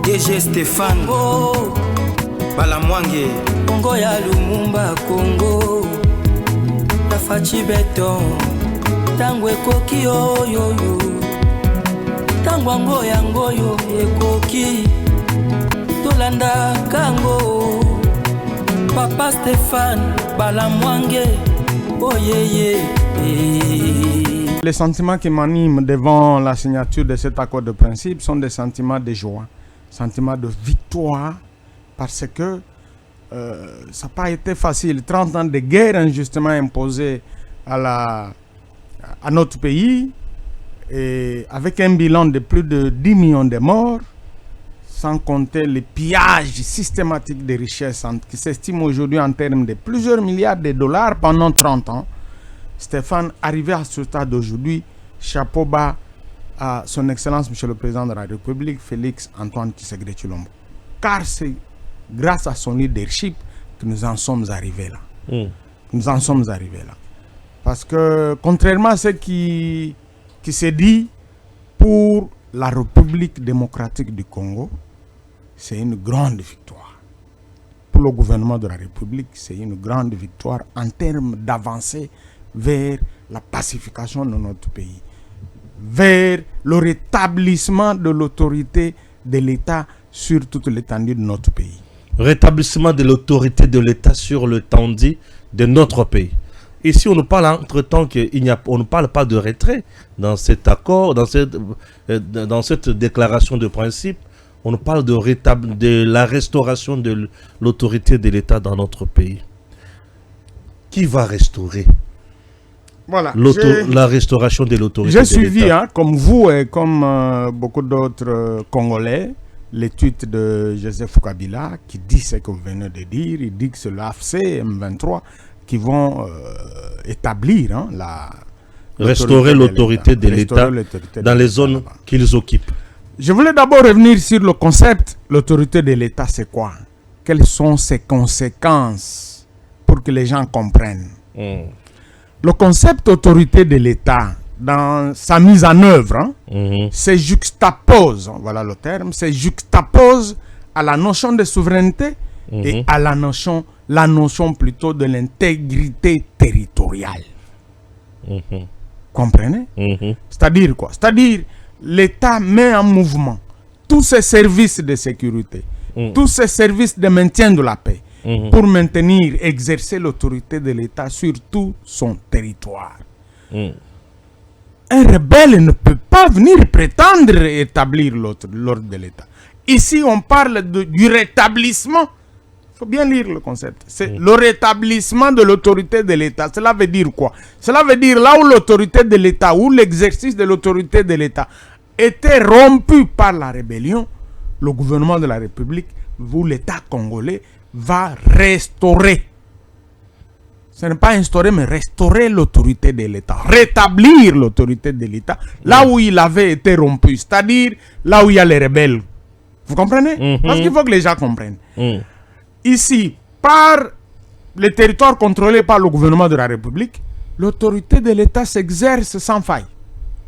DG Stéphane Balamwange Congo ya Lumumba Congo Tafachi Beton Tango ekoki oyo Tango ango yango yo ekoki Tolanda kango Papa Stéphane Balamwange Oh yeah. Les sentiments qui m'animent devant la signature de cet accord de principe sont des sentiments de joie, sentiments de victoire, parce que ça n'a pas été facile. 30 ans de guerre injustement imposée à notre pays, et avec un bilan de plus de 10 millions de morts, sans compter les pillages systématiques des richesses qui s'estiment aujourd'hui en termes de plusieurs milliards de dollars pendant 30 ans. Stéphane, arrivé à ce stade d'aujourd'hui, chapeau bas à son Excellence Monsieur le Président de la République, Félix Antoine Tshisekedi Tshilombo. Car c'est grâce à son leadership que nous en sommes arrivés là. Nous en sommes arrivés là. Parce que contrairement à ce qui s'est dit pour la République démocratique du Congo, c'est une grande victoire. Pour le gouvernement de la République, c'est une grande victoire en termes d'avancée vers la pacification de notre pays, vers le rétablissement de l'autorité de l'État sur toute l'étendue de notre pays. Rétablissement de l'autorité de l'État sur l'étendue de notre pays. Ici, on nous parle entre-temps on ne parle pas de retrait dans cet accord, dans cette déclaration de principe. On nous parle de la restauration de l'autorité de l'État dans notre pays. Qui va restaurer la restauration de l'autorité de l'État? J'ai suivi, comme vous et comme beaucoup d'autres Congolais, l'étude de Joseph Kabila qui dit ce que vous venez de dire. Il dit que c'est l'AFC M23 qui vont établir restaurer l'autorité de l'État dans les zones qu'ils occupent. Je voulais d'abord revenir sur le concept. L'autorité de l'État, c'est quoi? Quelles sont ses conséquences pour que les gens comprennent? Le concept autorité de l'État, dans sa mise en œuvre, se juxtapose, voilà le terme, se juxtapose à la notion de souveraineté et à la notion plutôt de l'intégrité territoriale. Comprenez? C'est-à-dire quoi? C'est-à-dire l'État met en mouvement tous ses services de sécurité, tous ses services de maintien de la paix, pour maintenir, exercer l'autorité de l'État sur tout son territoire. Un rebelle ne peut pas venir prétendre établir l'ordre de l'État. Ici, on parle du rétablissement. Il faut bien lire le concept. C'est le rétablissement de l'autorité de l'État. Cela veut dire quoi? Cela veut dire là où l'autorité de l'État, où l'exercice de l'autorité de l'État était rompu par la rébellion, le gouvernement de la République, ou l'État congolais, va restaurer. Ce n'est pas instaurer, mais restaurer l'autorité de l'État. Rétablir l'autorité de l'État là où il avait été rompu. C'est-à-dire là où il y a les rebelles. Vous comprenez? Parce qu'il faut que les gens comprennent. Ici, par les territoires contrôlés par le gouvernement de la République, l'autorité de l'État s'exerce sans faille.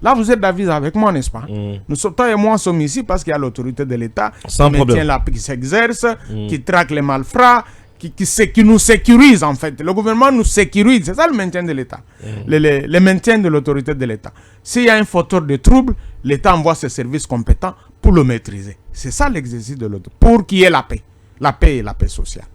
Là, vous êtes d'avis avec moi, n'est-ce pas? Toi et moi sommes ici parce qu'il y a l'autorité de l'État qui s'exerce, qui traque les malfrats, qui nous sécurise en fait. Le gouvernement nous sécurise, c'est ça le maintien de l'État. Le maintien de l'autorité de l'État. S'il y a un fauteur de trouble, l'État envoie ses services compétents pour le maîtriser. C'est ça l'exercice de l'autorité. Pour qu'il y ait la paix. La paix et la paix sociale.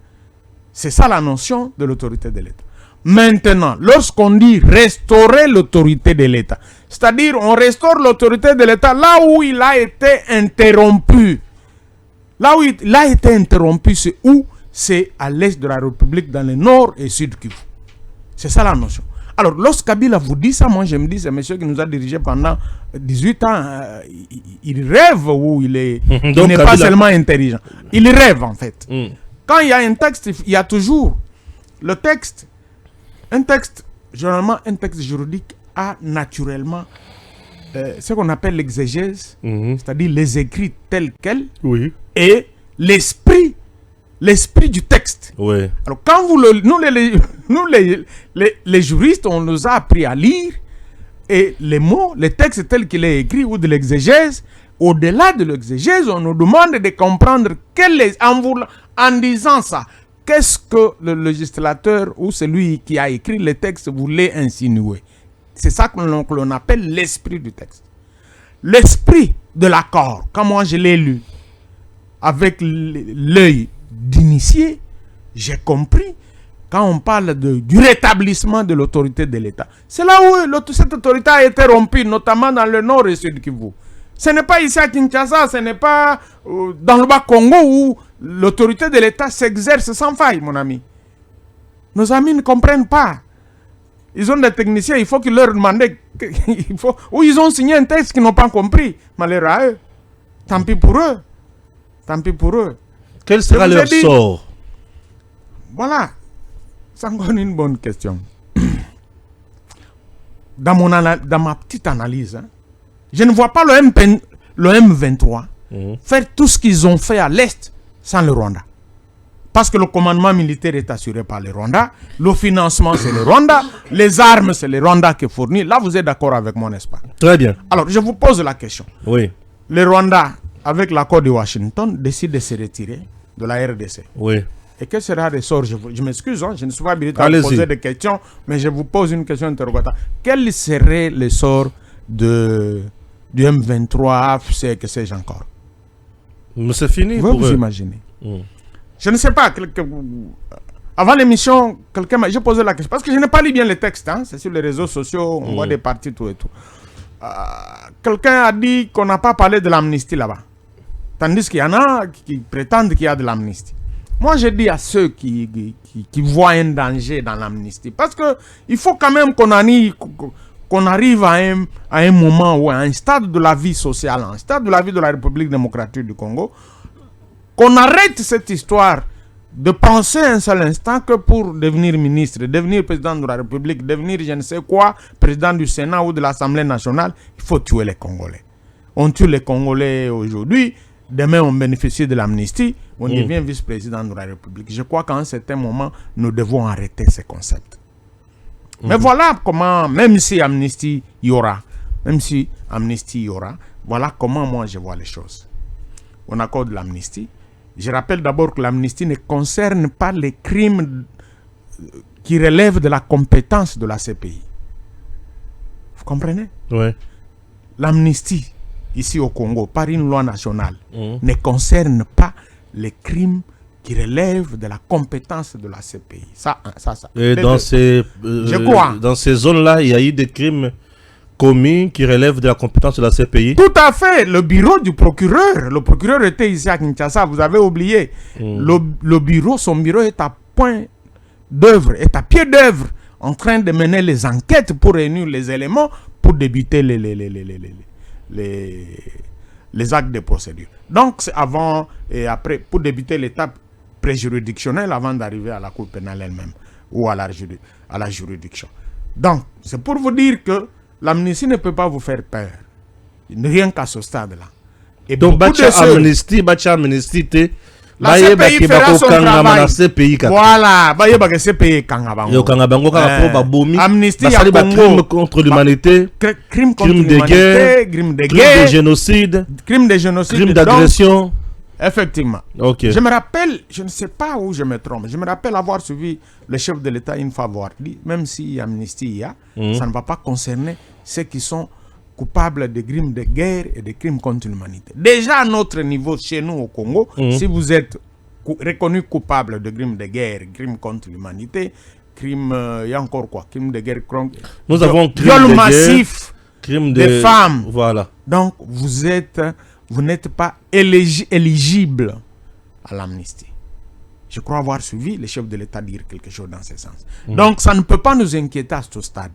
C'est ça la notion de l'autorité de l'État. Maintenant, lorsqu'on dit restaurer l'autorité de l'État, c'est-à-dire on restaure l'autorité de l'État là où il a été interrompu. Là où il a été interrompu, c'est où? C'est à l'est de la République, dans le nord et sud Kivu. C'est ça la notion. Alors, lorsqu'Kabila vous dit ça, moi je me dis, c'est un monsieur qui nous a dirigé pendant 18 ans, il rêve ou il n'est pas seulement intelligent. Il rêve en fait. Quand il y a un texte, il y a toujours le texte. Un texte, généralement un texte juridique a naturellement ce qu'on appelle l'exégèse, c'est-à-dire les écrits tels quels, et l'esprit du texte. Alors quand nous les juristes, on nous a appris à lire Et les mots, les textes tels qu'il est écrit ou de l'exégèse, au-delà de l'exégèse, on nous demande de comprendre en disant ça, qu'est-ce que le législateur ou celui qui a écrit le texte voulait insinuer. C'est ça que l'on appelle l'esprit du texte. L'esprit de l'accord, quand moi je l'ai lu, avec l'œil d'initié, j'ai compris, quand on parle du rétablissement de l'autorité de l'État, c'est là où cette autorité a été rompue, notamment dans le nord et sud Kivu. Ce n'est pas ici à Kinshasa, ce n'est pas dans le Bas-Congo où l'autorité de l'État s'exerce sans faille, mon ami. Nos amis ne comprennent pas. Ils ont des techniciens, il faut qu'ils leur demandent, ou ils ont signé un texte qu'ils n'ont pas compris. Malheur à eux. Tant pis pour eux. Tant pis pour eux. Quel sera leur sort? Voilà. C'est encore une bonne question. Dans ma petite analyse, je ne vois pas le M23 faire tout ce qu'ils ont fait à l'Est sans le Rwanda. Parce que le commandement militaire est assuré par le Rwanda, le financement c'est le Rwanda, les armes c'est le Rwanda qui fournit. Là, vous êtes d'accord avec moi, n'est-ce pas? Très bien. Alors, je vous pose la question. Oui. Le Rwanda, avec l'accord de Washington, décide de se retirer de la RDC. Oui. Et quel sera le sort? Je m'excuse, je ne suis pas habilité à vous poser des questions, mais je vous pose une question interrogatoire. Quel serait le sort du M23, que sais-je encore? C'est fini. Vous imaginez. Je ne sais pas. Avant l'émission, j'ai posé la question. Parce que je n'ai pas lu bien les textes. C'est sur les réseaux sociaux, on voit des partis, tout et tout. Quelqu'un a dit qu'on n'a pas parlé de l'amnistie là-bas. Tandis qu'il y en a qui prétendent qu'il y a de l'amnistie. Moi, je dis à ceux qui voient un danger dans l'amnistie. Parce qu'il faut quand même qu'on arrive à un moment ou à un stade de la vie sociale, un stade de la vie de la République démocratique du Congo, qu'on arrête cette histoire de penser un seul instant que pour devenir ministre, devenir président de la République, devenir je ne sais quoi, président du Sénat ou de l'Assemblée nationale, il faut tuer les Congolais. On tue les Congolais aujourd'hui, demain on bénéficie de l'amnistie, on devient vice-président de la République. Je crois qu'à un certain moment, nous devons arrêter ces concepts. Mais voilà comment, même si amnistie y aura, voilà comment moi je vois les choses. On accorde l'amnistie. Je rappelle d'abord que l'amnistie ne concerne pas les crimes qui relèvent de la compétence de la CPI. Vous comprenez? Oui. L'amnistie, ici au Congo, par une loi nationale, ne concerne pas les crimes qui relèvent de la compétence de la CPI. Ça. Et dans ces zones-là, il y a eu des crimes commis qui relèvent de la compétence de la CPI. Tout à fait. Le bureau du procureur. Le procureur était ici à Kinshasa. Vous avez oublié. Son bureau est à point d'œuvre, est à pied d'œuvre, en train de mener les enquêtes pour réunir les éléments pour débuter les actes de procédure. Donc, c'est avant et après, pour débuter l'étape préjuridictionnelle avant d'arriver à la Cour pénale elle-même ou à la juridiction. Donc, c'est pour vous dire que l'amnistie ne peut pas vous faire peur. Rien qu'à ce stade-là. Et donc, amnistie, la CPI fera son travail. Voilà. Amnistie à crime contre l'humanité, crime de guerre, crime de génocide, crime d'agression. Effectivement. Okay. Je me rappelle, je ne sais pas où je me trompe, je me rappelle avoir suivi le chef de l'État une fois avoir dit, même si amnistie il y a, ça ne va pas concerner ceux qui sont coupables de crimes de guerre et de crimes contre l'humanité. Déjà à notre niveau, chez nous au Congo, si vous êtes reconnu coupable de crimes de guerre, crimes contre l'humanité, crimes, il y a encore quoi, crimes de guerre, nous avons viol massif des femmes. Voilà. Donc vous n'êtes pas éligible à l'amnistie. Je crois avoir suivi le chef de l'État dire quelque chose dans ce sens. Donc ça ne peut pas nous inquiéter à ce stade.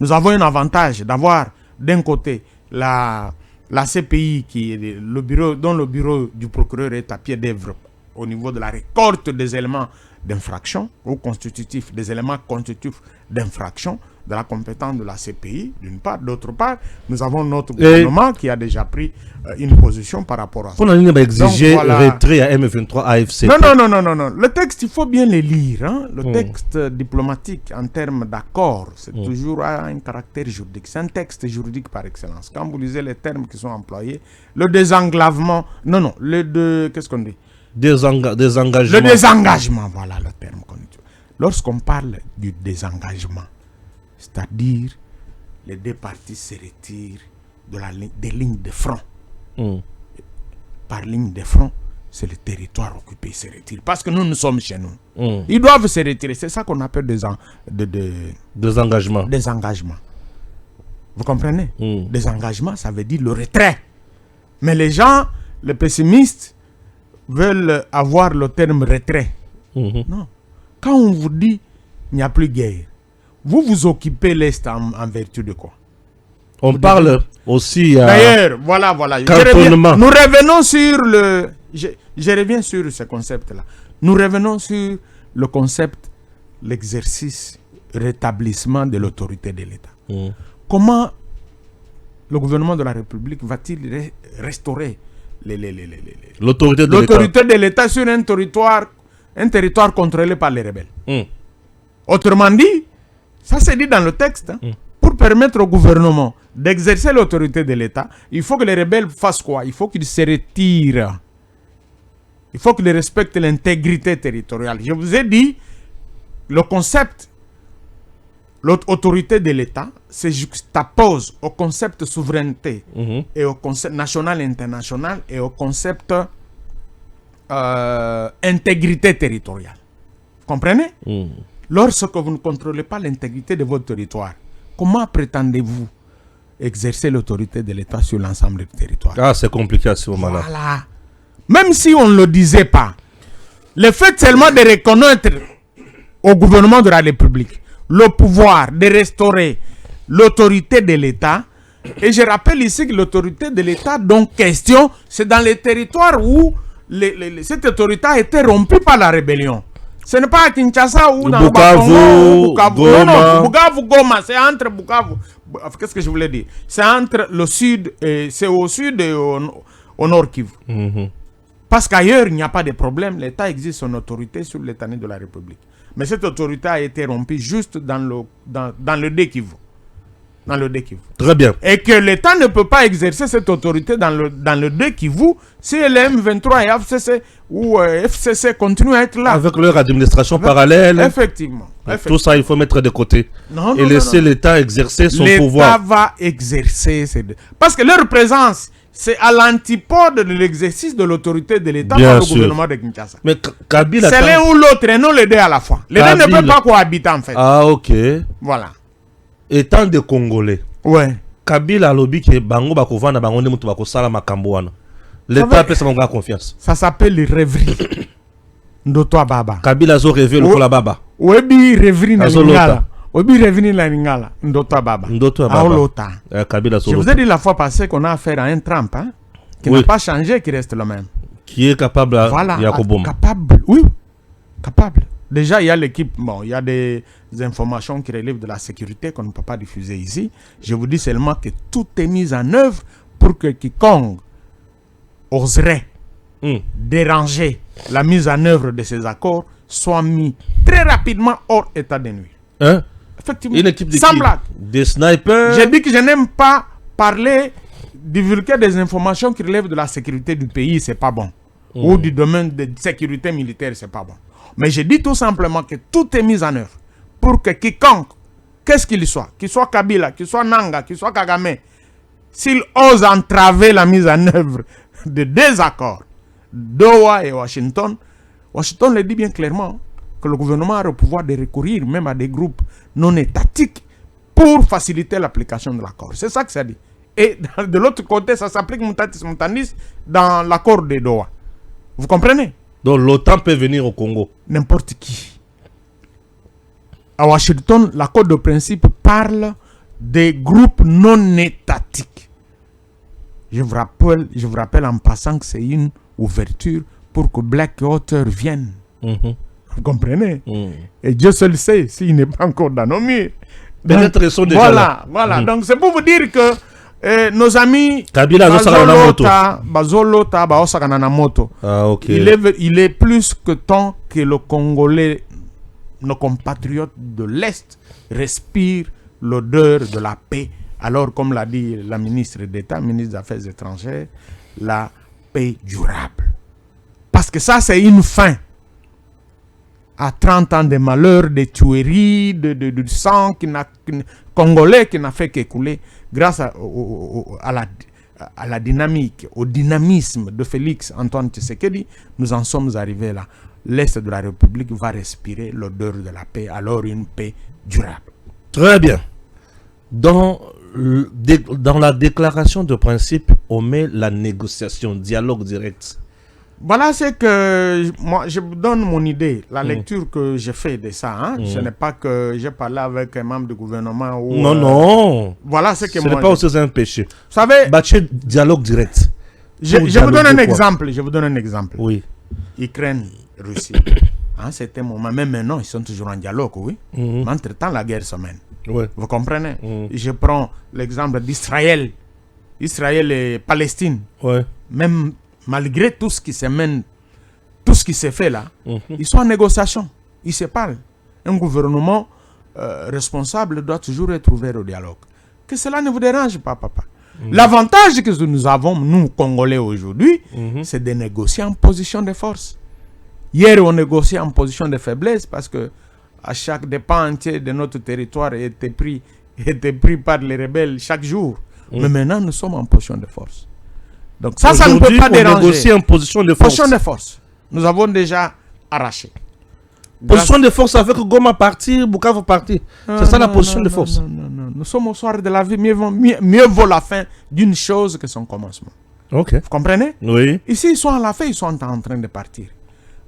Nous avons un avantage d'avoir d'un côté la CPI qui est dont le bureau du procureur est à pied d'œuvre au niveau de la récolte des éléments d'infraction ou constitutifs, des éléments constitutifs d'infraction. de la compétence de la CPI, d'une part. D'autre part, nous avons notre gouvernement qui a déjà pris une position par rapport à ça. On a exigé retrait à M23 AFC. Non. Le texte, il faut bien le lire. Hein. Le texte diplomatique, en termes d'accord, c'est toujours un caractère juridique. C'est un texte juridique par excellence. Quand vous lisez les termes qui sont employés, le désengagement, qu'est-ce qu'on dit? Désengagement. Le désengagement, voilà le terme qu'on utilise. Lorsqu'on parle du désengagement, c'est-à-dire les deux parties se retirent des lignes de front. Par ligne de front, c'est le territoire occupé qui se retire. Parce que nous sommes chez nous. Ils doivent se retirer. C'est ça qu'on appelle désengagement. Désengagement. Vous comprenez? Désengagement, ça veut dire le retrait. Mais les gens, les pessimistes, veulent avoir le terme retrait. Non. Quand on vous dit il n'y a plus guerre, vous vous occupez l'Est en vertu de quoi? On parle aussi d'ailleurs, voilà. Nous revenons sur je reviens sur ce concept-là. Nous revenons sur le concept, l'exercice, rétablissement de l'autorité de l'État. Comment le gouvernement de la République va-t-il restaurer l'autorité de l'État sur un territoire contrôlé par les rebelles? Autrement dit, ça c'est dit dans le texte, pour permettre au gouvernement d'exercer l'autorité de l'État, il faut que les rebelles fassent quoi? Il faut qu'ils se retirent. Il faut qu'ils respectent l'intégrité territoriale. Je vous ai dit, le concept, l'autorité de l'État se juxtapose au concept souveraineté et au concept national et international et au concept intégrité territoriale. Vous comprenez? Lorsque vous ne contrôlez pas l'intégrité de votre territoire, comment prétendez-vous exercer l'autorité de l'État sur l'ensemble du territoire? Ah, c'est compliqué à ce moment-là. Voilà. Même si on ne le disait pas, le fait seulement de reconnaître au gouvernement de la République le pouvoir de restaurer l'autorité de l'État, et je rappelle ici que l'autorité de l'État dont question, c'est dans les territoires où cette autorité a été rompue par la rébellion. Ce n'est pas à Kinshasa ou dans Bukavu, Bukavu. Non, Bukavu, Goma, c'est entre Bukavu. Qu'est-ce que je voulais dire? C'est entre le sud, c'est au sud et au nord Kivu. Parce qu'ailleurs, il n'y a pas de problème. L'État existe son autorité sur l'étendue de la République. Mais cette autorité a été rompue juste dans le Kivu. Dans le Kivu. Très bien. Et que l'État ne peut pas exercer cette autorité dans le Kivu si le M23 et FCC ou FCC continuent à être là. Avec leur administration parallèle. Effectivement. Tout ça, il faut mettre de côté. Et laisser l'État exercer son pouvoir. L'État va exercer. Parce que leur présence, c'est à l'antipode de l'exercice de l'autorité de l'État par le gouvernement de Kinshasa. Mais Kabila, c'est l'un ou l'autre et non les deux à la fois. Les deux ne peuvent pas cohabiter en fait. Ah, ok. Voilà. Étant des Congolais, ouais. Kabila lobi ke bango bakovana bango ne mutu bakosala makambo wana. L'État peut s'en avoir confiance. Ça s'appelle les rêveries. Ndoto Baba. Kabila zo rêvé le kola baba. Webi rêverie na lingala. Webi rêverie na lingala. Ndoto Baba. Ndoto Baba. Kabila zo. Je vous ai dit la fois passée qu'on a affaire à un Trump, hein, qui n'a pas changé, qui reste le même. Qui est capable voilà, capable. Oui. Capable. Déjà, il y a l'équipe, il y a des informations qui relèvent de la sécurité qu'on ne peut pas diffuser ici. Je vous dis seulement que tout est mis en œuvre pour que quiconque oserait déranger la mise en œuvre de ces accords soit mis très rapidement hors état de nuire. Hein? Effectivement. Une équipe sans blague. Des snipers. J'ai dit que je n'aime pas parler, divulguer des informations qui relèvent de la sécurité du pays, c'est pas bon. Ou du domaine de sécurité militaire, c'est pas bon. Mais je dis tout simplement que tout est mis en œuvre pour que quiconque, qu'est-ce qu'il soit Kabila, qu'il soit Nanga, qu'il soit Kagame, s'il ose entraver la mise en œuvre de deux accords, Doha et Washington, Washington le dit bien clairement que le gouvernement a le pouvoir de recourir même à des groupes non étatiques pour faciliter l'application de l'accord. C'est ça que ça dit. Et de l'autre côté, ça s'applique mutatis mutandis dans l'accord de Doha. Vous comprenez? Donc l'OTAN peut venir au Congo. N'importe qui. À Washington, l'accord de principe parle des groupes non étatiques. Je vous rappelle en passant que c'est une ouverture pour que Blackwater vienne. Vous comprenez? Et Dieu seul sait s'il n'est pas encore dans nos murs. Peut-être ils sont déjà là. Voilà. Donc c'est pour vous dire que nos amis Kabila Bazolota Baosaka Namoto. Ah, ok. Il est plus que temps que le Congolais, nos compatriotes de l'Est, respirent l'odeur de la paix. Alors, comme l'a dit la ministre d'État, ministre des Affaires étrangères, la paix durable. Parce que ça, c'est une fin à 30 ans de malheur, de tueries, de sang congolais qui n'a fait qu'écouler grâce à la dynamique, au dynamisme de Félix Antoine Tshisekedi. Nous en sommes arrivés là. L'Est de la République va respirer l'odeur de la paix, alors une paix durable. Très bien. Dans la déclaration de principe, on met la négociation, dialogue direct. Voilà, c'est que moi, je vous donne mon idée, la lecture que j'ai fait de ça. Hein. Ce n'est pas que j'ai parlé avec un membre du gouvernement. Ou, non. Voilà, c'est que ce n'est pas aussi un péché. Vous savez, dialogue direct. Je vous donne un exemple. Je vous donne un exemple. Oui. Ukraine, Russie. Hein, c'était mon moment. Même maintenant, ils sont toujours en dialogue, oui. Mais entre-temps, la guerre se mène. Oui. Vous comprenez? Je prends l'exemple d'Israël. Israël et Palestine. Oui. Même malgré tout ce qui se mène, tout ce qui s'est fait là, ils sont en négociation. Ils se parlent. Un gouvernement responsable doit toujours être ouvert au dialogue. Que cela ne vous dérange pas, papa. L'avantage que nous avons, nous, Congolais, aujourd'hui, c'est de négocier en position de force. Hier, on négociait en position de faiblesse parce que à chaque dépend entier de notre territoire était pris par les rebelles chaque jour. Mais maintenant, nous sommes en position de force. Donc ça ne peut pas déranger. Négocier en position de force. Position de force. Nous avons déjà arraché. Position de force avec Goma partir, Bukavu partir. C'est ça la position de force. Non. Nous sommes au soir de la vie. Mieux vaut la fin d'une chose que son commencement. Ok. Vous comprenez? Oui. Ici, ils sont à la fin, ils sont en train de partir.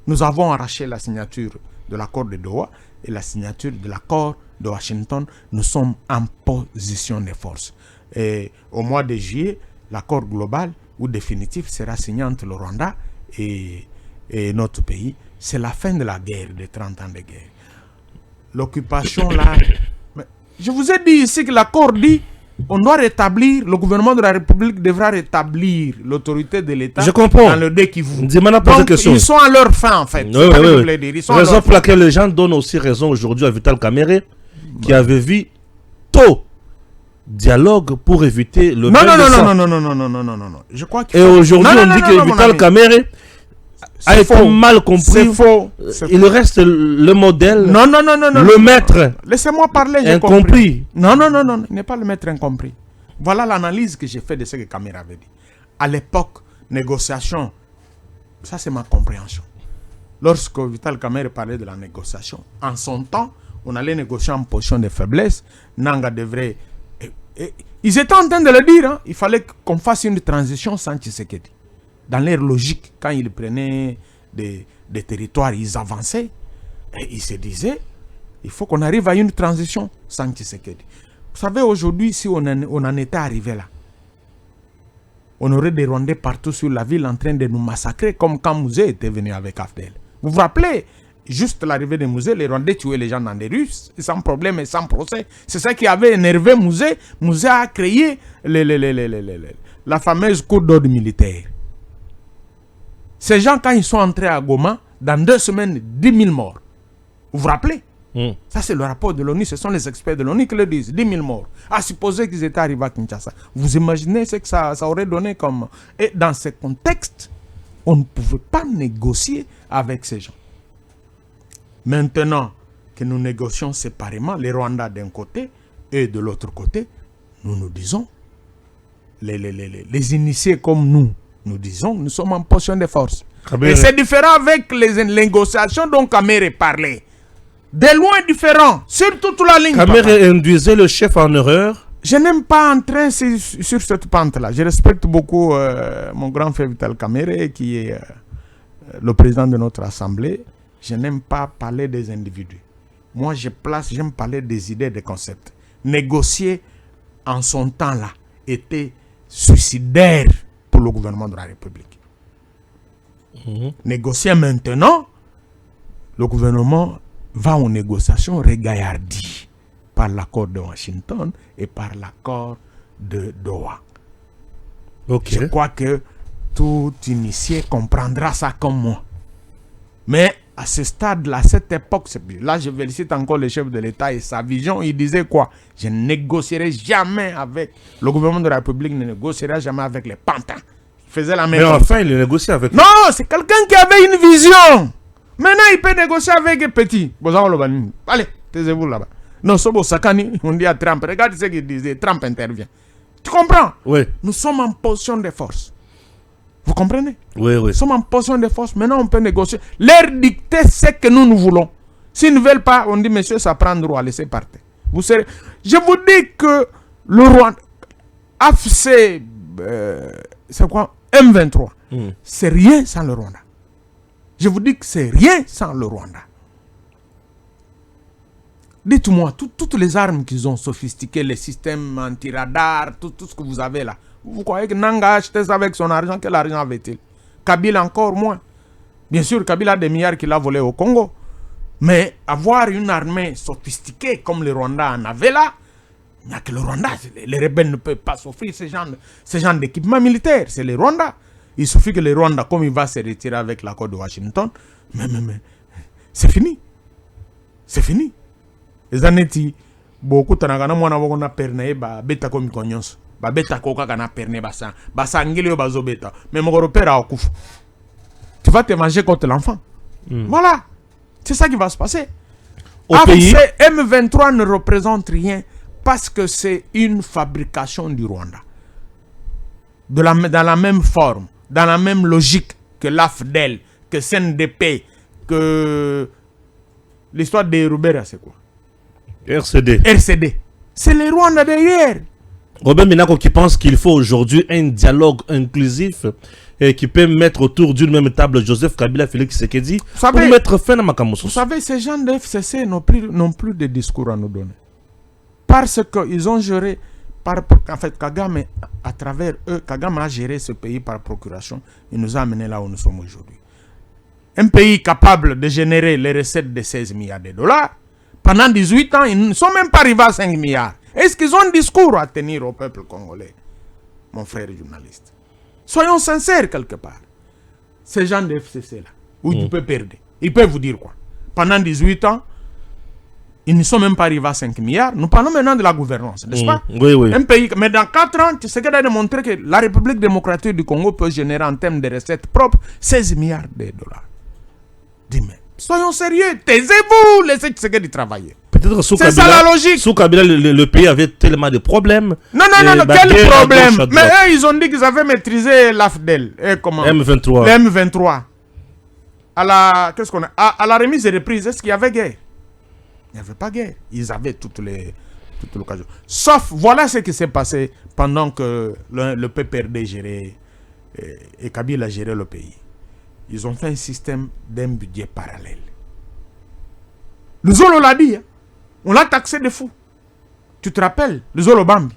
Nous avons arraché la signature de l'accord de Doha et la signature de l'accord de Washington. Nous sommes en position de force. Et au mois de juillet, l'accord global ou définitif sera signé entre le Rwanda et notre pays. C'est la fin de la guerre, de 30 ans de guerre. L'occupation là... Mais je vous ai dit ici que l'accord dit on doit rétablir, le gouvernement de la République devra rétablir l'autorité de l'État dans le Kivu. Donc ils sont à leur fin en fait. Oui. Raison pour laquelle les gens donnent aussi raison aujourd'hui à Vital Kamerhe qui avait vu tôt dialogue pour éviter le non. Je crois qu'il et aujourd'hui on dit que Vital Kamerhe a été mal compris. C'est faux. Il reste le modèle. Non. Le maître. Laissez-moi parler. J'ai incompris. Non. Il n'est pas le maître incompris. Voilà l'analyse que j'ai fait de ce que Kamerhe avait dit. À l'époque, négociation. Ça, c'est ma compréhension. Lorsque Vital Kamerhe parlait de la négociation, en son temps, on allait négocier en position de faiblesse. Nanga devrait. Ils étaient en train de le dire. Hein. Il fallait qu'on fasse une transition sans Tshisekedi. Dans leur logique, quand ils prenaient des territoires, ils avançaient. Et ils se disaient, il faut qu'on arrive à une transition sans Tshisekedi. Vous savez, aujourd'hui, si on en était arrivé là, on aurait des Rwandais partout sur la ville en train de nous massacrer, comme quand Mouzé était venu avec Afdel. Vous vous rappelez, juste l'arrivée de Mouzé, les Rwandais tuaient les gens dans des rues, sans problème et sans procès. C'est ça qui avait énervé Mouzé. Mouzé a créé la fameuse cour d'ordre militaire. Ces gens, quand ils sont entrés à Goma, dans 2 semaines, 10 000 morts. Vous vous rappelez? Ça, c'est le rapport de l'ONU. Ce sont les experts de l'ONU qui le disent. 10 000 morts. À supposer qu'ils étaient arrivés à Kinshasa. Vous imaginez ce que ça aurait donné comme... Et dans ce contexte, on ne pouvait pas négocier avec ces gens. Maintenant que nous négocions séparément, les Rwandais d'un côté et de l'autre côté, nous disons, les initiés comme nous disons, nous sommes en position de force. Et c'est différent avec les négociations dont Kamerhe parlait. De loin différent, sur toute la ligne. Kamerhe induisait le chef en erreur. Je n'aime pas entrer sur cette pente-là. Je respecte beaucoup mon grand frère Vital Kamerhe, qui est le président de notre assemblée. Je n'aime pas parler des individus. Moi, j'aime parler des idées, des concepts. Négocier en son temps-là était suicidaire pour le gouvernement de la République. Négocier maintenant, le gouvernement va aux négociations regaillardi. par l'accord de Washington et par l'accord de Doha. Ok. Je crois que tout initié comprendra ça comme moi. Mais à ce stade-là, à cette époque, là je félicite encore le chef de l'État et sa vision. Il disait quoi? Je ne négocierai jamais avec le gouvernement de la République, ne négociera jamais avec les pantins. Il faisait la même Mais chose. enfin, il négocie avec. Non, c'est quelqu'un qui avait une vision. Maintenant, il peut négocier avec les petits. Allez, taisez-vous là-bas. Non, Sobo Sakani, on dit à Trump. Regarde ce qu'il disait. Trump intervient. Tu comprends? Oui. Nous sommes en position de force. Vous comprenez? Oui, oui. Nous sommes en position de force. Maintenant, on peut négocier. Leur dicter ce que nous voulons. S'ils ne veulent pas, on dit, monsieur, ça prend droit, laissez partir. Vous serez... Je vous dis que le Rwanda, AFC, c'est quoi? M23, c'est rien sans le Rwanda. Je vous dis que c'est rien sans le Rwanda. Dites-moi, toutes les armes qu'ils ont sophistiquées, les systèmes anti-radar, tout ce que vous avez là, vous croyez que Nanga a acheté ça avec son argent? Quel argent avait-il? Kabila encore moins. Bien sûr, Kabila a des milliards qu'il a volés au Congo. Mais avoir une armée sophistiquée comme le Rwanda en avait là, il n'y a que le Rwanda. Les rebelles ne peuvent pas s'offrir ce genre d'équipement militaire. C'est le Rwanda. Il suffit que le Rwanda, comme il va se retirer avec l'accord de Washington, mais c'est fini. C'est fini. Les années beaucoup de perne beta comme cognos. Ba beta koka kana perne basa. Basa ngili bazo beta. Mais mon repère a kouf. Tu vas te manger contre l'enfant. Voilà. C'est ça qui va se passer. Au pays, M23 ne représente rien parce que c'est une fabrication du Rwanda. Dans la même forme, dans la même logique que l'AFDEL, que CNDP, que l'histoire des Rubera, c'est quoi? RCD. C'est le Rwanda derrière. Robert Minako qui pense qu'il faut aujourd'hui un dialogue inclusif et qui peut mettre autour d'une même table Joseph Kabila, Félix Tshisekedi pour mettre fin à Makamoso. Vous savez, ces gens de FCC n'ont plus de discours à nous donner. Parce qu'ils ont géré, en fait, Kagame, à travers eux, Kagame a géré ce pays par procuration. Il nous a amenés là où nous sommes aujourd'hui. Un pays capable de générer les recettes de 16 milliards de dollars. Pendant 18 ans, ils ne sont même pas arrivés à 5 milliards. Est-ce qu'ils ont un discours à tenir au peuple congolais? Mon frère journaliste. Soyons sincères quelque part. Ces gens de FCC là, où ils peuvent perdre. Ils peuvent vous dire quoi? Pendant 18 ans, ils ne sont même pas arrivés à 5 milliards. Nous parlons maintenant de la gouvernance, n'est-ce pas? Oui, oui. Un pays, mais dans 4 ans, tu sais qu'il a démontré que la République démocratique du Congo peut générer en termes de recettes propres 16 milliards de dollars. Dis-moi, soyons sérieux, taisez-vous, laissez Tshisekedi travailler. Peut-être c'est ça la logique. Sous Kabila, le pays avait tellement de problèmes. Non, quel problème? Mais eux, ils ont dit qu'ils avaient maîtrisé l'AFDEL. M23. Le M23. À la remise et reprise, est-ce qu'il y avait guerre? Il n'y avait pas guerre. Ils avaient toute l'occasion. Sauf, voilà ce qui s'est passé pendant que le PPRD gérait et Kabila gérait le pays. Ils ont fait un système d'un budget parallèle. Le Zolo l'a dit. Hein. On l'a taxé de fou. Tu te rappelles, le Zolo Bambi.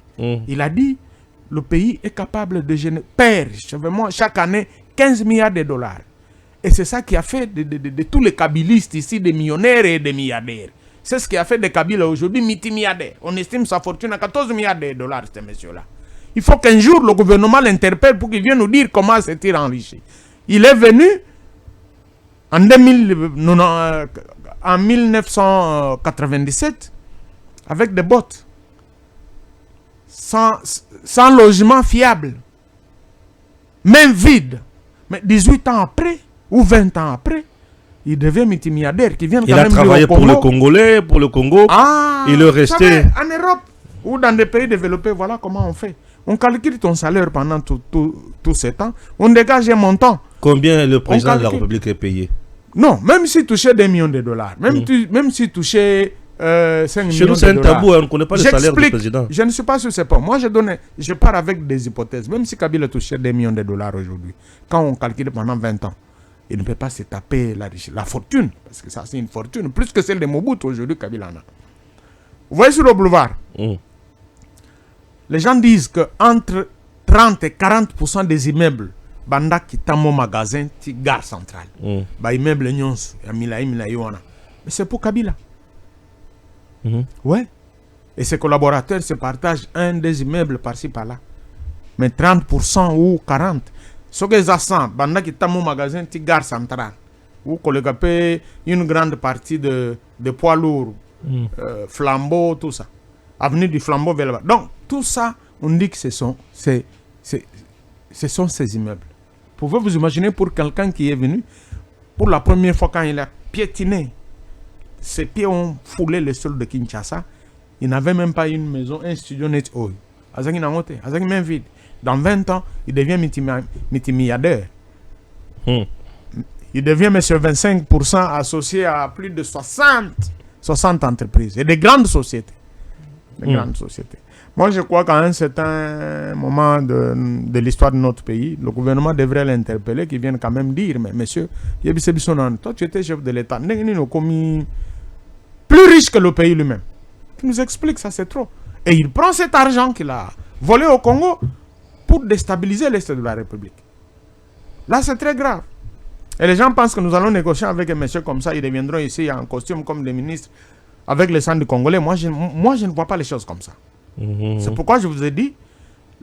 Il a dit, le pays est capable de générer, chaque année, 15 milliards de dollars. Et c'est ça qui a fait de tous les kabilistes ici, des millionnaires et des milliardaires. C'est ce qui a fait de Kabila aujourd'hui multimilliardaire. On estime sa fortune à 14 milliards de dollars, ce monsieur-là. Il faut qu'un jour, le gouvernement l'interpelle pour qu'il vienne nous dire comment s'est-il enrichi. Il est venu en 1997 avec des bottes, sans logement fiable, même vide. Mais 18 ans après, ou 20 ans après, il devient multimilliardaire qui vient quand même. Il a travaillé pour le Congolais, pour le Congo. Il est resté. En Europe ou dans des pays développés, voilà comment on fait. On calcule ton salaire pendant tout ce temps. On dégage un montant. Combien le président de la République est payé? Non, même s'il touchait des millions de dollars, même s'il touchait 5 millions de dollars. Chez nous, c'est un tabou, on ne connaît pas le salaire du président. Je ne suis pas sur ce point. Moi, je pars avec des hypothèses. Même si Kabila touchait des millions de dollars aujourd'hui, quand on calcule pendant 20 ans, il ne peut pas se taper la fortune. Parce que ça, c'est une fortune. Plus que celle de Mobutu aujourd'hui, Kabila en a. Vous voyez sur le boulevard, les gens disent qu'entre 30 et 40% des immeubles, banda qui t'a mon magasin, ti gare centrale. Bah immeuble nyons, mais c'est pour Kabila. Ouais. Et ses collaborateurs se partagent un des immeubles par-ci par-là. Mais 30% ou 40%. Ce que ça sent, pendant que tu as mon magasin, tu gare centrale. Ou que une grande partie de poids lourds, flambeaux, tout ça. Avenue du Flambeau vers là-bas. Donc, tout ça, on dit que ce sont ces immeubles. Pouvez vous imaginer pour quelqu'un qui est venu, pour la première fois quand il a piétiné, ses pieds ont foulé le sol de Kinshasa, il n'avait même pas une maison, un studio net. Même vide. Dans 20 ans, il devient multimilliardaire. Il devient monsieur 25% associé à plus de 60 entreprises et des grandes sociétés. Grandes sociétés. Moi, je crois qu'à un certain moment de l'histoire de notre pays, le gouvernement devrait l'interpeller, qu'il vienne quand même dire, mais monsieur, toi tu étais chef de l'État, plus riche que le pays lui-même. Il nous explique, ça c'est trop. Et il prend cet argent qu'il a volé au Congo pour déstabiliser l'Est de la République. Là, c'est très grave. Et les gens pensent que nous allons négocier avec un monsieur comme ça, ils reviendront ici en costume comme des ministres avec les centres congolais. Moi, je ne vois pas les choses comme ça. C'est pourquoi je vous ai dit,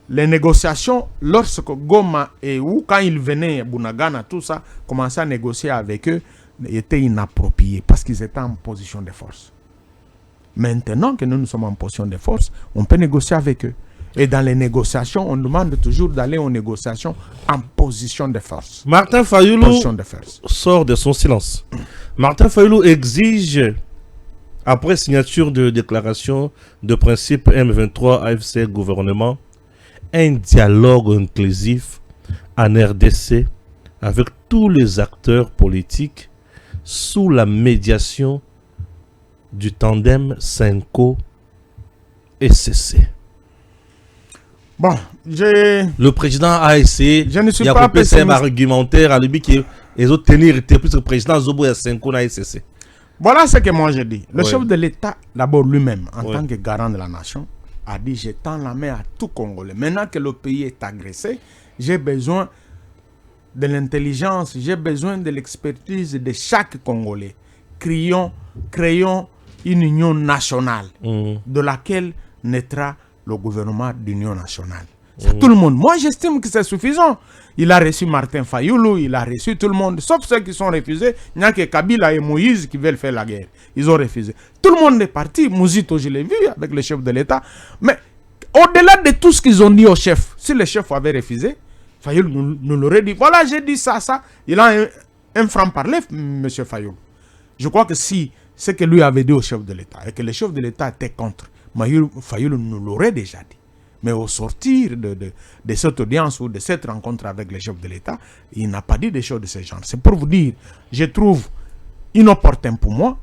les négociations, lorsque Goma et ou quand ils venaient à Bunagana, tout ça, commençaient à négocier avec eux, étaient inappropriés parce qu'ils étaient en position de force. Maintenant que nous sommes en position de force, on peut négocier avec eux. Et dans les négociations, on demande toujours d'aller aux négociations en position de force. Martin Fayulu sort de son silence. Martin Fayulu exige, après signature de déclaration de principe M23 AFC gouvernement, un dialogue inclusif en RDC avec tous les acteurs politiques sous la médiation du tandem Senko et CC. Bon, le président a essayé. Je ne suis pas pessimiste. Argumentaire à lui qui les autres tenir était plus le président Zobo et Senko et CC. Voilà ce que moi je dis. Le chef de l'État, d'abord lui-même, en tant que garant de la nation, a dit: je tends la main à tout Congolais. Maintenant que le pays est agressé, j'ai besoin de l'intelligence, j'ai besoin de l'expertise de chaque Congolais. Créons une union nationale de laquelle naîtra le gouvernement d'union nationale. C'est tout le monde. Moi, j'estime que c'est suffisant. Il a reçu Martin Fayulu, il a reçu tout le monde, sauf ceux qui sont refusés. Il n'y a que Kabila et Moïse qui veulent faire la guerre. Ils ont refusé. Tout le monde est parti. Mouzito, je l'ai vu avec le chef de l'État. Mais au-delà de tout ce qu'ils ont dit au chef, si le chef avait refusé, Fayulu nous l'aurait dit: voilà, j'ai dit ça. Il a un franc-parler, M. Fayulu. Je crois que si ce que lui avait dit au chef de l'État et que le chef de l'État était contre, Fayulu nous l'aurait déjà dit. Mais au sortir de cette audience ou de cette rencontre avec le chef de l'État, il n'a pas dit des choses de ce genre. C'est pour vous dire, je trouve inopportun pour moi,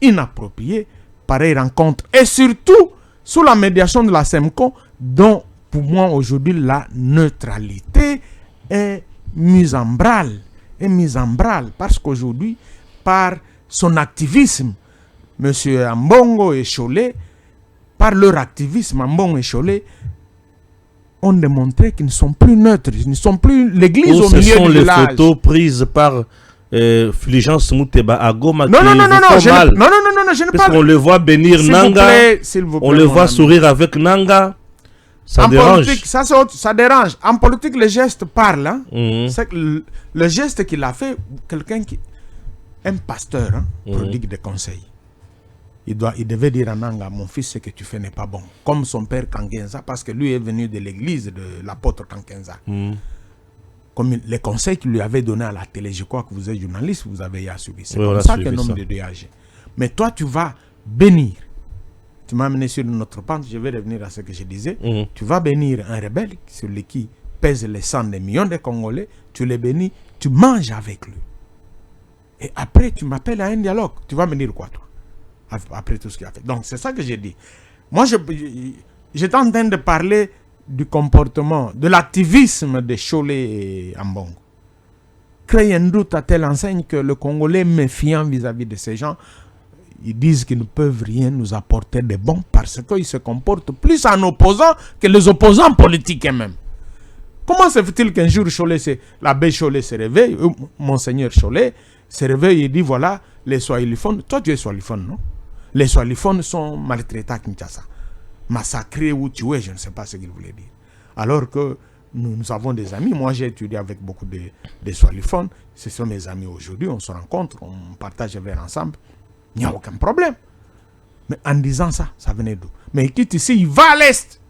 inapproprié, pareille rencontre. Et surtout, sous la médiation de la SEMCO, dont pour moi aujourd'hui la neutralité est mise en branle. Parce qu'aujourd'hui, par son activisme, M. Ambongo et Cholet, par leur activisme, Ambongo et Cholet, ont démontré qu'ils ne sont plus neutres, ils ne sont plus l'église au milieu du village. Ce sont les photos prises par Fulgence Mouteba à Goma. Non, je ne parle. On le voit bénir Nanga, on le voit sourire avec Nanga. Ça dérange. Politique, ça dérange. En politique, le geste parle. Hein. C'est que le geste qu'il a fait, un pasteur, prodigue de conseils. Il devait dire à Nanga: mon fils, ce que tu fais n'est pas bon. Comme son père Kangenza, parce que lui est venu de l'église de l'apôtre Kangenza. Comme les conseils qu'il lui avait donnés à la télé, je crois que vous êtes journaliste, vous avez suivi. C'est comme ça qu'un homme de Dieu agit. Mais toi, tu vas bénir. Tu m'as amené sur une autre pente, je vais revenir à ce que je disais. Tu vas bénir un rebelle sur qui pèse les 100 des millions de Congolais. Tu le bénis, tu manges avec lui. Et après, tu m'appelles à un dialogue. Tu vas me dire quoi, toi? Après tout ce qu'il a fait. Donc, c'est ça que j'ai dit. Moi, j'étais en train de parler du comportement, de l'activisme de Cholet et Ambongo. Créer un doute à telle enseigne que le Congolais méfiant vis-à-vis de ces gens, ils disent qu'ils ne peuvent rien nous apporter de bon parce qu'ils se comportent plus en opposant que les opposants politiques eux-mêmes. Comment se fait-il qu'un jour l'abbé Cholet se réveille, Monseigneur Cholet se réveille et dit: voilà, les swahiliphones, toi tu es swahiliphone, non? Les Swahiliphones sont maltraités à Kinshasa. Massacrés ou tués, je ne sais pas ce qu'ils voulaient dire. Alors que nous avons des amis. Moi, j'ai étudié avec beaucoup de Swahiliphones. Ce sont mes amis aujourd'hui. On se rencontre, on partage un verre ensemble. Il n'y a aucun problème. Mais en disant ça, ça venait d'où? Mais il quitte ici, il va à l'Est.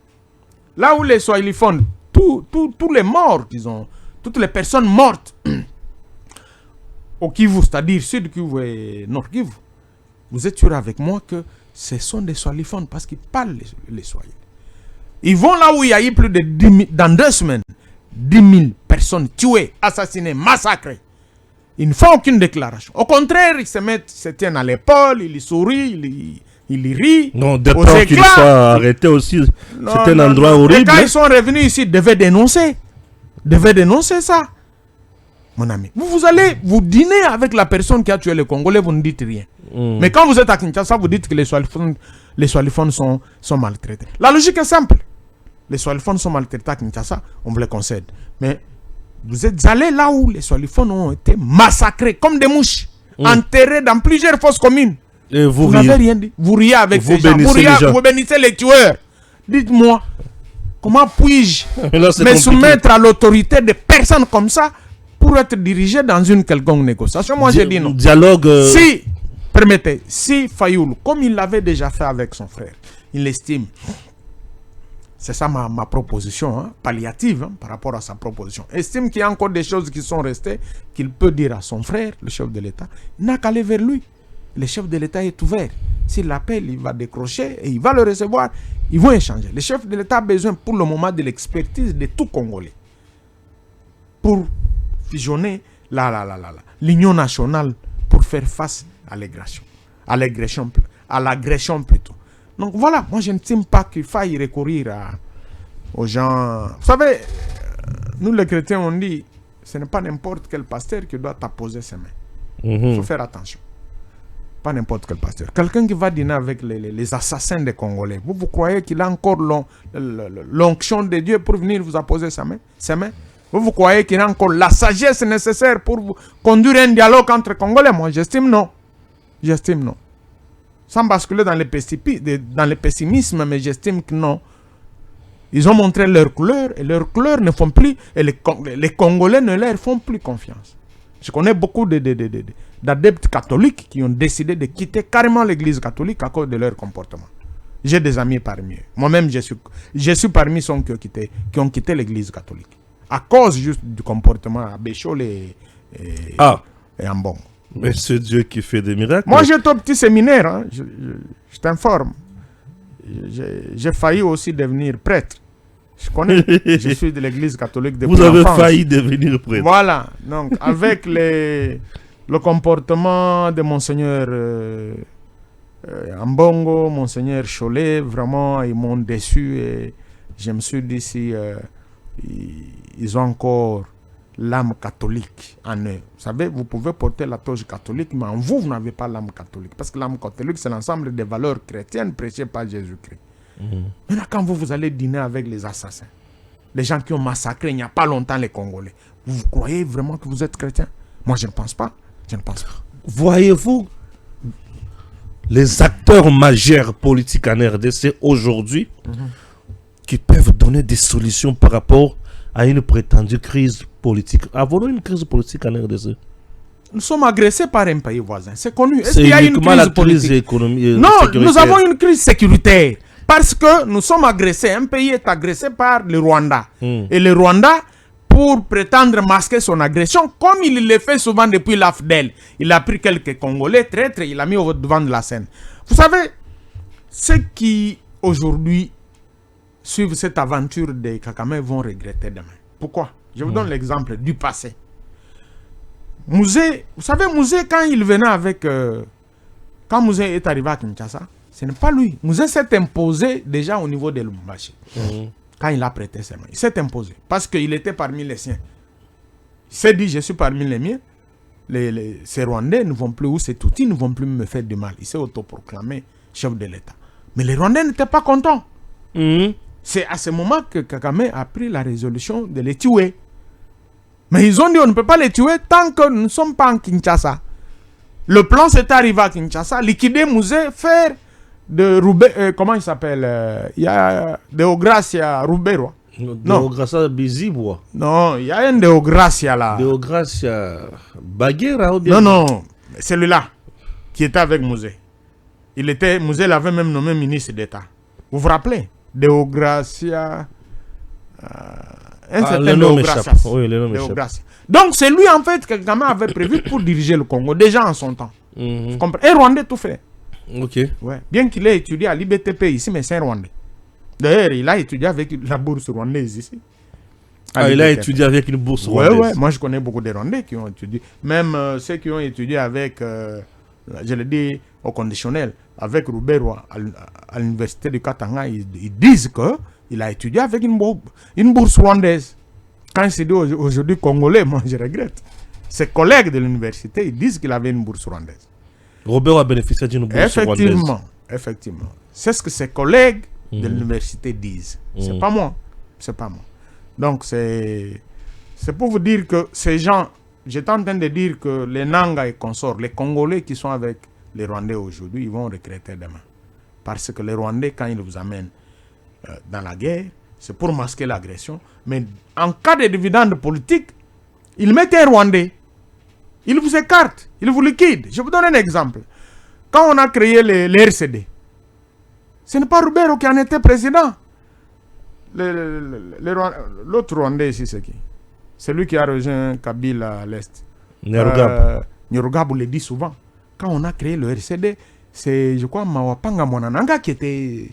Là où les Swahiliphones, tous les morts qu'ils ont, toutes les personnes mortes au Kivu, c'est-à-dire Sud Kivu et Nord Kivu, vous êtes sûr avec moi que ce sont des Swahiliphones parce qu'ils parlent les Swahili. Ils vont là où il y a eu plus de 10 000, dans 2 semaines, 10 000 personnes tuées, assassinées, massacrées. Ils ne font aucune déclaration. Au contraire, ils se tiennent à l'épaule, ils sourient, ils rient. Non, de peur qu'ils soient arrêtés aussi. C'est un endroit horrible. Et quand ils sont revenus ici, ils devaient dénoncer. Ça. Mon ami, vous allez vous dîner avec la personne qui a tué les Congolais, vous ne dites rien. Mais quand vous êtes à Kinshasa, vous dites que les Swahiliphones sont maltraités. La logique est simple. Les Swahiliphones sont maltraités à Kinshasa, on vous le concède. Mais vous êtes allés là où les Swahiliphones ont été massacrés comme des mouches, enterrés dans plusieurs fosses communes. Et vous n'avez rien dit. Vous riez avec ces gens. Vous bénissez les tueurs. Dites-moi, comment puis-je me soumettre à l'autorité de personnes comme ça pour être dirigé dans une quelconque négociation? Moi, j'ai dit non. Dialogue. Si, permettez, si Fayoulou, comme il l'avait déjà fait avec son frère, il l'estime. C'est ça ma proposition, palliative par rapport à sa proposition. Estime qu'il y a encore des choses qui sont restées, qu'il peut dire à son frère, le chef de l'État. Il n'a qu'à aller vers lui. Le chef de l'État est ouvert. S'il l'appelle, il va décrocher et il va le recevoir. Ils vont échanger. Le chef de l'État a besoin pour le moment de l'expertise de tout Congolais pour fusionner l'union nationale pour faire face à l'agression plutôt. Donc voilà, moi je n'estime pas qu'il faille recourir aux gens. Vous savez, nous les chrétiens on dit, ce n'est pas n'importe quel pasteur qui doit t'apposer ses mains. Il faut faire attention. Pas n'importe quel pasteur. Quelqu'un qui va dîner avec les assassins des Congolais, vous croyez qu'il a encore l'onction de Dieu pour venir vous apposer ses mains? Vous croyez qu'il a encore la sagesse nécessaire pour vous conduire un dialogue entre Congolais? Moi j'estime non. Sans basculer dans le pessimisme, mais j'estime que non. Ils ont montré leur couleur et leurs couleurs ne font plus, et les Congolais ne leur font plus confiance. Je connais beaucoup d'adeptes catholiques qui ont décidé de quitter carrément l'église catholique à cause de leur comportement. J'ai des amis parmi eux. Moi-même, je suis parmi ceux qui ont quitté l'église catholique. À cause juste du comportement à Béchol et Ambongo. Mais c'est Dieu qui fait des miracles. Moi, j'étais au petit séminaire. Je t'informe. J'ai failli aussi devenir prêtre. Je connais. Je suis de l'église catholique depuis l'enfance. Vous avez failli devenir prêtre. Voilà. Donc, avec le comportement de Monseigneur Ambongo, Monseigneur Cholet, vraiment, ils m'ont déçu. Et je me suis dit si ils ont encore l'âme catholique en eux. Vous savez, vous pouvez porter la toge catholique, mais en vous, vous n'avez pas l'âme catholique. Parce que l'âme catholique, c'est l'ensemble des valeurs chrétiennes prêchées par Jésus-Christ. Maintenant, quand vous allez dîner avec les assassins, les gens qui ont massacré il n'y a pas longtemps les Congolais, vous croyez vraiment que vous êtes chrétien? Moi, je ne pense pas. Voyez-vous les acteurs majeurs politiques en RDC aujourd'hui qui peuvent donner des solutions par rapport à une prétendue crise politique? Avons-nous une crise politique en RDC? Nous sommes agressés par un pays voisin. C'est connu. Est-ce qu'il y a une crise politique? Non, nous avons une crise sécuritaire. Parce que nous sommes agressés. Un pays est agressé par le Rwanda. Et le Rwanda, pour prétendre masquer son agression, comme il le fait souvent depuis l'AFDEL, il a pris quelques Congolais traîtres et il a mis au devant de la scène. Vous savez, ceux qui aujourd'hui suivent cette aventure de Kagame vont regretter demain. Pourquoi? Je vous donne l'exemple du passé. Mouzé, vous savez, Mouzé, quand il venait avec... quand Mouzé est arrivé à Kinshasa, ce n'est pas lui. Mouzé s'est imposé déjà au niveau de Lubumbashi. Quand il a prêté ses mains. Il s'est imposé. Parce qu'il était parmi les siens. Il s'est dit, je suis parmi les miens. Ces Rwandais ne vont plus, ou ces Tutsis ne vont plus me faire du mal. Il s'est autoproclamé chef de l'État. Mais les Rwandais n'étaient pas contents. C'est à ce moment que Kagame a pris la résolution de les tuer. Mais ils ont dit on ne peut pas les tuer tant que nous ne sommes pas en Kinshasa. Le plan, c'est arrivé à Kinshasa, liquider Musée, faire de Roubaix, comment il s'appelle, il y a Deogracia Roubaix. Deogracia Bizibwa. Non, il y a un Deogracia là. Deogracia Baguera ou bien... Non, celui-là, qui était avec Musée. Musée l'avait même nommé ministre d'État. Vous vous rappelez? Deogracia... un certain Deogracia. Oui, le nom m'échappe. Donc c'est lui en fait que Kagame avait prévu pour diriger le Congo, déjà en son temps. Vous comprenez? Et Rwandais tout fait. Ok. Ouais. Bien qu'il ait étudié à l'IBTP ici, mais c'est un Rwandais. D'ailleurs, il a étudié avec la bourse rwandaise ici. Il a étudié avec une bourse rwandaise. Ouais. Moi, je connais beaucoup de Rwandais qui ont étudié. Même ceux qui ont étudié avec, je le dis au conditionnel, avec Roubaix à l'université de Katanga, ils disent qu'il a étudié avec une bourse rwandaise. Quand il s'est dit aujourd'hui congolais, moi je regrette. Ses collègues de l'université, ils disent qu'il avait une bourse rwandaise. Robert a bénéficié d'une bourse rwandaise. Effectivement. C'est ce que ses collègues de l'université disent. C'est pas moi. Donc c'est pour vous dire que ces gens, j'étais en train de dire que les Nanga et consorts, les Congolais qui sont avec les Rwandais aujourd'hui, ils vont regretter demain. Parce que les Rwandais, quand ils vous amènent dans la guerre, c'est pour masquer l'agression. Mais en cas de dividende politique, ils mettent un Rwandais. Ils vous écartent, ils vous liquident. Je vous donne un exemple. Quand on a créé les RCD, ce n'est pas Roubero qui en était président. L'autre Rwandais ici, c'est qui? C'est lui qui a rejoint Kabila à l'Est. Nyarugabo le dit souvent. Quand on a créé le RCD, c'est, je crois, Mawapanga Monananga qui était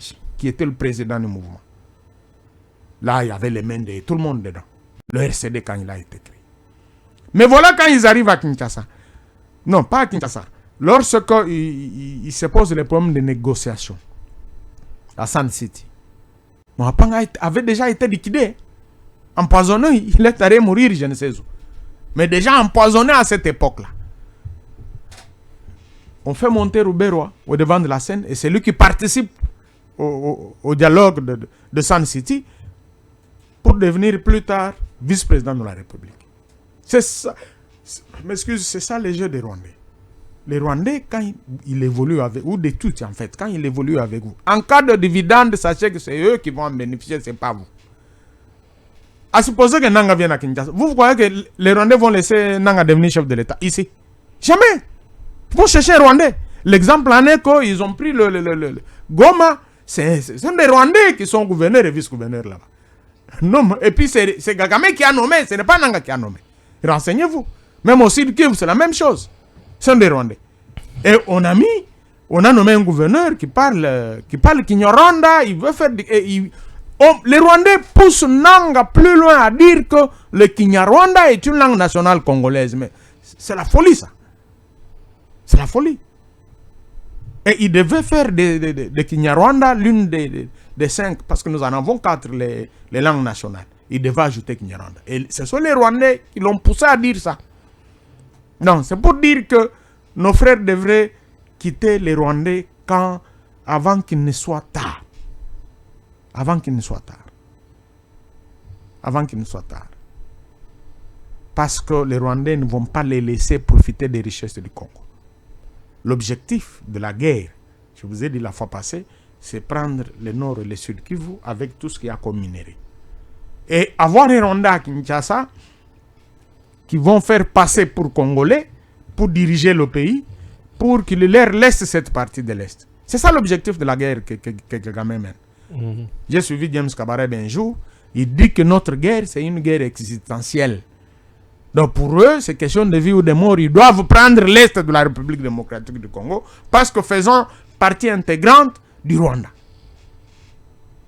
le président du mouvement. Là, il y avait les mains de tout le monde dedans. Le RCD quand il a été créé. Mais voilà quand ils arrivent à Kinshasa. Non, pas à Kinshasa. Lorsqu'ils se posent les problèmes de négociation à Sun City. Mawapanga avait déjà été liquidé. Empoisonné, il est allé mourir, je ne sais où. Mais déjà empoisonné à cette époque-là. On fait monter Roubaix au devant de la scène et c'est lui qui participe au dialogue de Sun City pour devenir plus tard vice-président de la République. C'est ça. M'excuse, c'est ça les jeux des Rwandais. Les Rwandais, quand ils évoluent avec ou de tout en fait, quand ils évoluent avec vous, en cas de dividende, sachez que c'est eux qui vont en bénéficier, c'est pas vous. À supposer que Nanga vienne à Kinshasa, vous croyez que les Rwandais vont laisser Nanga devenir chef de l'État ici? Jamais. Ils vont chercher un Rwandais. L'exemple en est qu'ils ont pris le Goma. C'est des Rwandais qui sont gouverneurs et vice-gouverneurs là-bas. Non, et puis c'est Kagame qui a nommé, ce n'est pas Nanga qui a nommé. Renseignez-vous. Même au Sud Kivu, c'est la même chose. C'est des Rwandais. Et on a nommé un gouverneur qui parle Kinyarwanda. Il veut faire les Rwandais poussent Nanga plus loin à dire que le Kinyarwanda est une langue nationale congolaise. Mais c'est la folie, ça. C'est la folie. Et il devait faire de Kinyarwanda l'une des 5, parce que nous en avons 4 les langues nationales. Il devait ajouter Kinyarwanda. Et ce sont les Rwandais qui l'ont poussé à dire ça. Non, c'est pour dire que nos frères devraient quitter les Rwandais avant qu'il ne soit tard. Avant qu'il ne soit tard. Avant qu'il ne soit tard. Parce que les Rwandais ne vont pas les laisser profiter des richesses du Congo. L'objectif de la guerre, je vous ai dit la fois passée, c'est prendre le nord et le sud Kivu avec tout ce qu'il y a comme minerai. Et avoir les Rwandais à Kinshasa qui vont faire passer pour Congolais, pour diriger le pays, pour qu'ils leur laissent cette partie de l'Est. C'est ça l'objectif de la guerre que Kagame mène. J'ai suivi James Kabarebe un jour, il dit que notre guerre, c'est une guerre existentielle. Donc pour eux, c'est question de vie ou de mort. Ils doivent prendre l'Est de la République démocratique du Congo parce que faisant partie intégrante du Rwanda.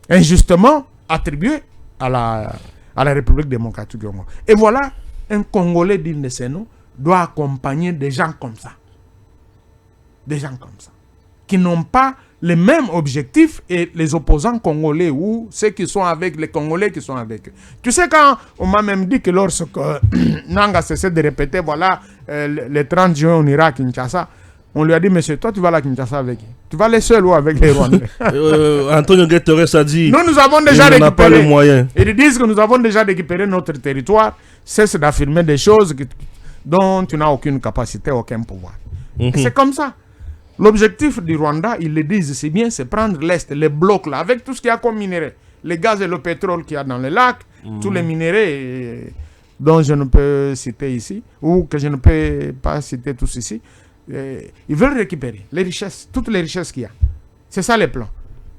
Injustement attribué à la République démocratique du Congo. Et voilà, un Congolais digne de ses noms doit accompagner des gens comme ça. Des gens comme ça. Qui n'ont pas les mêmes objectifs et les opposants congolais ou ceux qui sont avec les Congolais qui sont avec eux. Tu sais, quand on m'a même dit que lorsque Nanga cessait de répéter, voilà, le 30 juin on ira à Kinshasa, on lui a dit, monsieur, toi tu vas à Kinshasa avec qui? Tu vas aller seul ou avec les Rwandais? Antonio Guterres a dit, nous avons déjà récupéré. On n'a pas les moyens. Ils disent que nous avons déjà récupéré notre territoire. Cesse d'affirmer des choses dont tu n'as aucune capacité, aucun pouvoir. Et c'est comme ça. L'objectif du Rwanda, ils le disent si bien, c'est prendre l'Est, les blocs là, avec tout ce qu'il y a comme minerai. Les gaz et le pétrole qu'il y a dans les lacs, tous les minéraux dont je ne peux citer ici, ou que je ne peux pas citer tous ici. Ils veulent récupérer les richesses, toutes les richesses qu'il y a. C'est ça les plans.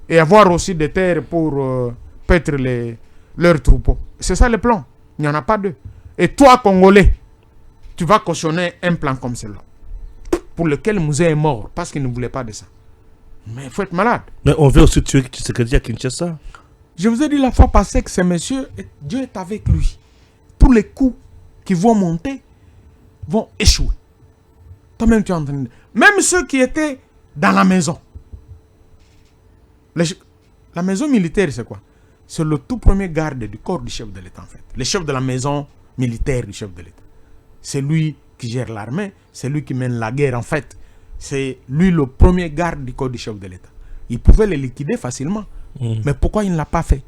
Et avoir aussi des terres pour paître leurs troupeaux. C'est ça le plan. Il n'y en a pas deux. Et toi, Congolais, tu vas cautionner un plan comme celui-là, pour lequel Mouzé est mort, parce qu'il ne voulait pas de ça. Mais il faut être malade. Mais on veut aussi tuer Tshisekedi à Kinshasa. Je vous ai dit la fois passée que ce monsieur, Dieu est avec lui. Tous les coups qui vont monter vont échouer. Toi-même, tu es en train de... Même ceux qui étaient dans la maison. La maison militaire, c'est quoi? C'est le tout premier garde du corps du chef de l'État, en fait. Le chef de la maison militaire du chef de l'État. C'est lui qui gère l'armée, c'est lui qui mène la guerre, en fait. C'est lui le premier garde du corps du chef de l'État. Il pouvait les liquider facilement. Mais pourquoi il ne l'a pas fait?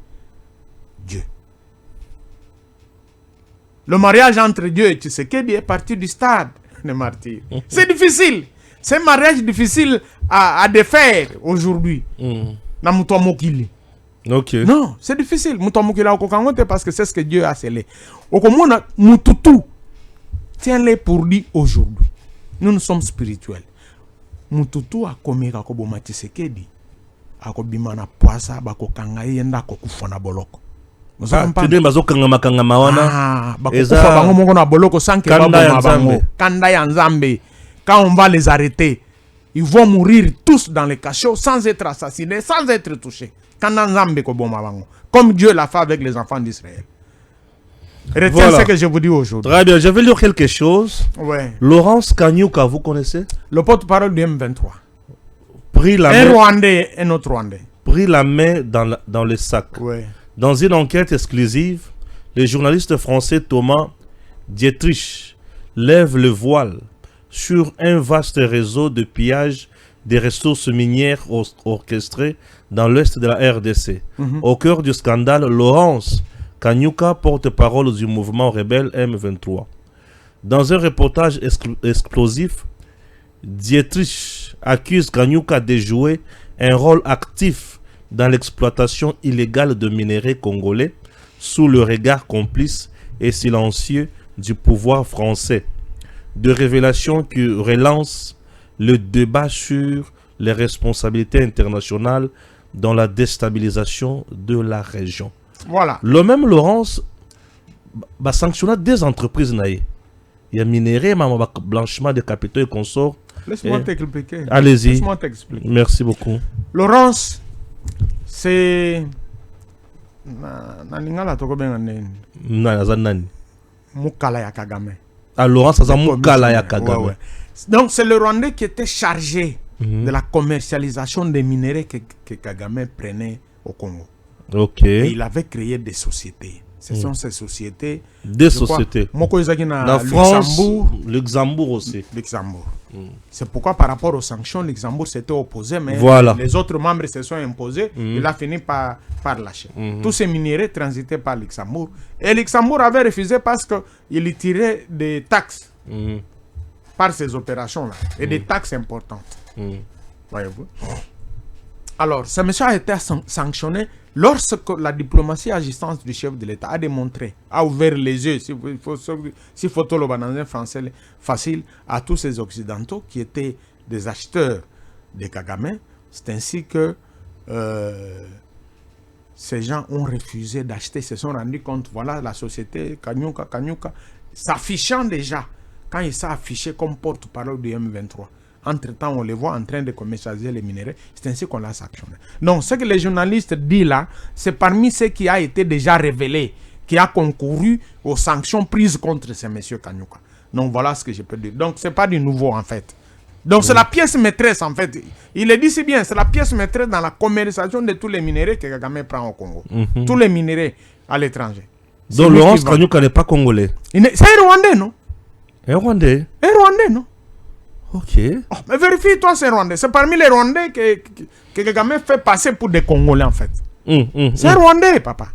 Dieu. Le mariage entre Dieu et Tshisekedi est parti du stade des martyrs. C'est difficile. C'est un mariage difficile à défaire aujourd'hui. Ok. Non, c'est difficile. Parce que c'est ce que Dieu a scellé. Okomona Mututu, tiens-les pour dire aujourd'hui. Nous sommes spirituels. Mututu a commis à Koboma Tshisekedi. A Kobimana Poisa, Bako Kangaï, Ndako Kufana Boloko. Tu dis bazo kangama kangama wana. Bakufa bango moko na boloko sans que bango. Kanda ya Nzambe. Quand on va les arrêter, ils vont mourir tous dans les cachots sans être assassinés, sans être touchés. Kanda Nzambe ko boma bango. Comme Dieu l'a fait avec les enfants d'Israël. Retiens ce que je vous dis aujourd'hui. Très bien, je vais lire quelque chose. Ouais. Laurence Kanyuka, vous connaissez? Le porte-parole du M23. Pris la main. Un Rwandais, un autre Rwandais. Pris la main dans le sac. Ouais. Dans une enquête exclusive, le journaliste français Thomas Dietrich lève le voile sur un vaste réseau de pillage des ressources minières orchestrées dans l'est de la RDC. Au cœur du scandale, Laurence Kanyuka, porte-parole du mouvement rebelle M23. Dans un reportage explosif, Dietrich accuse Kanyuka de jouer un rôle actif dans l'exploitation illégale de minerais congolais sous le regard complice et silencieux du pouvoir français. De révélations qui relancent le débat sur les responsabilités internationales dans la déstabilisation de la région. Voilà. Le même Laurence va sanctionner des entreprises naïves. Il y a minerais, blanchiment de capitaux et consorts. Laisse-moi t'expliquer. Allez-y. Laisse-moi t'expliquer. Merci beaucoup. Laurence, c'est... Naningala tokobenga nini? Nani. Mukala ya Kagame. Ah, Laurence, ça Mukala ya Kagame. Ouais. Donc c'est le Rwandais qui était chargé de la commercialisation des minerais que Kagame prenait au Congo. Ok. Et il avait créé des sociétés. Ce sont ces sociétés. Des sociétés. La France, Luxembourg aussi. Luxembourg. C'est pourquoi par rapport aux sanctions, Luxembourg s'était opposé, mais les autres membres se sont imposés. Il a fini par lâcher. Tous ces minéraux transitaient par Luxembourg. Et Luxembourg avait refusé parce qu'il tirait des taxes par ces opérations-là. Et des taxes importantes. Voyez-vous. Alors, ce monsieur a été sanctionné lorsque la diplomatie agissante du chef de l'État a démontré, a ouvert les yeux, si photo le dans un français facile, à tous ces occidentaux qui étaient des acheteurs de Kagame. C'est ainsi que ces gens ont refusé d'acheter, se sont rendus compte, voilà la société Kanyuka, s'affichant déjà, quand il s'est affiché comme porte-parole du M23. Entre-temps, on les voit en train de commercialiser les minéraux. C'est ainsi qu'on l'a sanctionné. Donc, ce que les journalistes disent là, c'est parmi ce qui a été déjà révélé, qui a concouru aux sanctions prises contre ces messieurs Kanyuka. Donc, voilà ce que je peux dire. Donc, ce n'est pas du nouveau, en fait. Donc, c'est la pièce maîtresse, en fait. Il le dit si bien, c'est la pièce maîtresse dans la commercialisation de tous les minéraux que Kagame prend au Congo. Tous les minéraux à l'étranger. Donc, Laurence Kanyuka n'est pas congolais. C'est un Rwandais, non? Un Rwandais? Un Rwandais, non? Ok. Oh, mais vérifie, toi, c'est Rwandais. C'est parmi les Rwandais que Kagame fait passer pour des Congolais, en fait. C'est Rwandais, papa.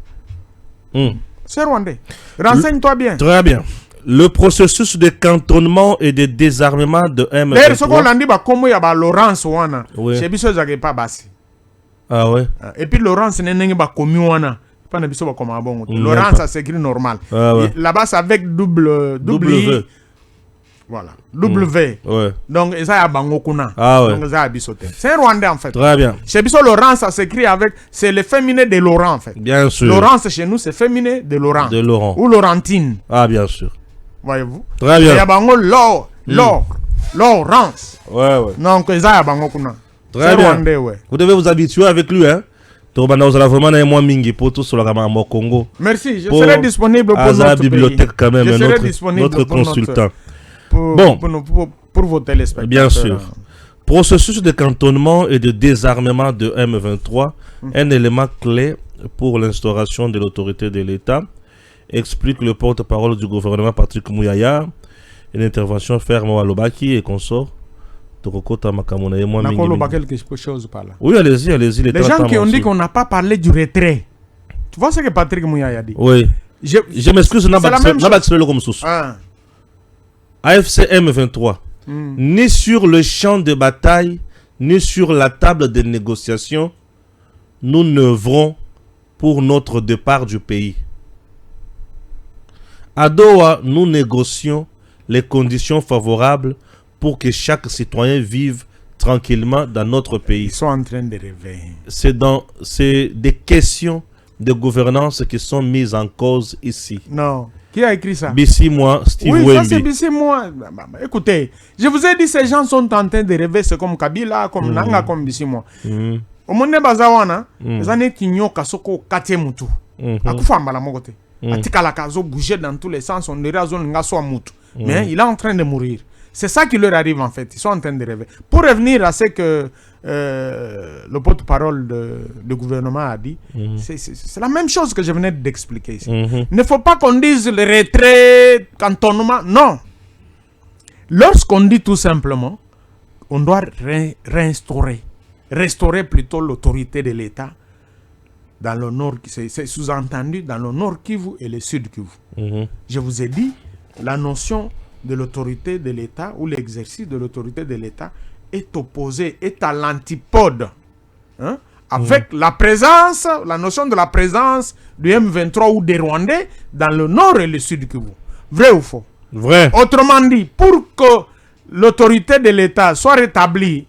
C'est Rwandais. Renseigne-toi bien. Très bien. Le processus de cantonnement et de désarmement de D'ailleurs, ce qu'on M23. a dit, comme il y a Laurence Wana, Oui. chez Bisso, il pas bassi. Ah ouais. Et puis Laurence n'est pas comme Wana. Pas de Bisso comme un bon. Mm, Laurence, pas. ça s'écrit normal. Ah ouais. Là-bas, c'est avec double W. Voilà. W. Ouais. Donc, ça y a Bangokuna. Ah ouais. Donc, ça a Bissoté. C'est un Rwandais, en fait. Très bien. Chez Bisso, Laurence, ça s'écrit avec. C'est le féminin de Laurent, en fait. Bien sûr. Laurence, chez nous, c'est féminin de Laurent. De Laurent. Ou Laurentine. Ah, bien sûr. Voyez-vous. Très Il y bien. a Bango Laurence. Ouais, ouais. Donc, ça y a Bangokuna. Très C'est bien. Rwandais, ouais. Vous devez vous habituer avec lui, hein. Tobanda, vous allez vraiment aller moins mingi pour tout sur le Rama Congo. Merci, je Pour serai disponible pour Aza notre bibliothèque pays. quand même, Je serai notre disponible pour consultant. Bon. Bon. Pour vos téléspectateurs. Bien sûr. Processus de cantonnement et de désarmement de M23, un élément clé pour l'instauration de l'autorité de l'État, explique le porte-parole du gouvernement Patrick Mouyaya. Une intervention ferme à Lobaki et consort. Nakolo ba quelque chose par là. Oui, allez-y, allez-y. Les gens qui ont dit qu'on n'a pas parlé du retrait. Tu vois ce que Patrick Mouyaya a dit? Oui. Je m'excuse, c'est la même chose. AFC M23, ni sur le champ de bataille, ni sur la table de négociation, nous n'œuvrons pour notre départ du pays. À Doha, nous négocions les conditions favorables pour que chaque citoyen vive tranquillement dans notre pays. Ils sont en train de rêver. C'est des questions de gouvernance qui sont mises en cause ici. Non. Qui a écrit ça? Bissi, moi, Steve Oui, Wemby. ça c'est Bissi, moi. Écoutez, je vous ai dit, ces gens sont en train de rêver. C'est comme Kabila, comme Nanga, comme Bissi, moi. Au monde bazawana, les années qui n'ont qu'à soko kate mutu. Akufa mbala mogote. Atikala kazo bouger dans tous les sens. On dirait à zone nga soit mutu. Mais il est en train de mourir. C'est ça qui leur arrive en fait. Ils sont en train de rêver. Pour revenir à ce que le porte-parole du gouvernement a dit, c'est la même chose que je venais d'expliquer ici. Il ne faut pas qu'on dise le retrait, cantonnement. Non. Lorsqu'on dit tout simplement, on doit restaurer plutôt l'autorité de l'État dans le nord, c'est sous-entendu dans le nord Kivu et le sud Kivu. Je vous ai dit, la notion de l'autorité de l'État ou l'exercice de l'autorité de l'État est opposé, est à l'antipode avec la présence, la notion de la présence du M23 ou des Rwandais dans le nord et le sud Kivu. Vrai ou faux? Vrai. Autrement dit, pour que l'autorité de l'État soit rétablie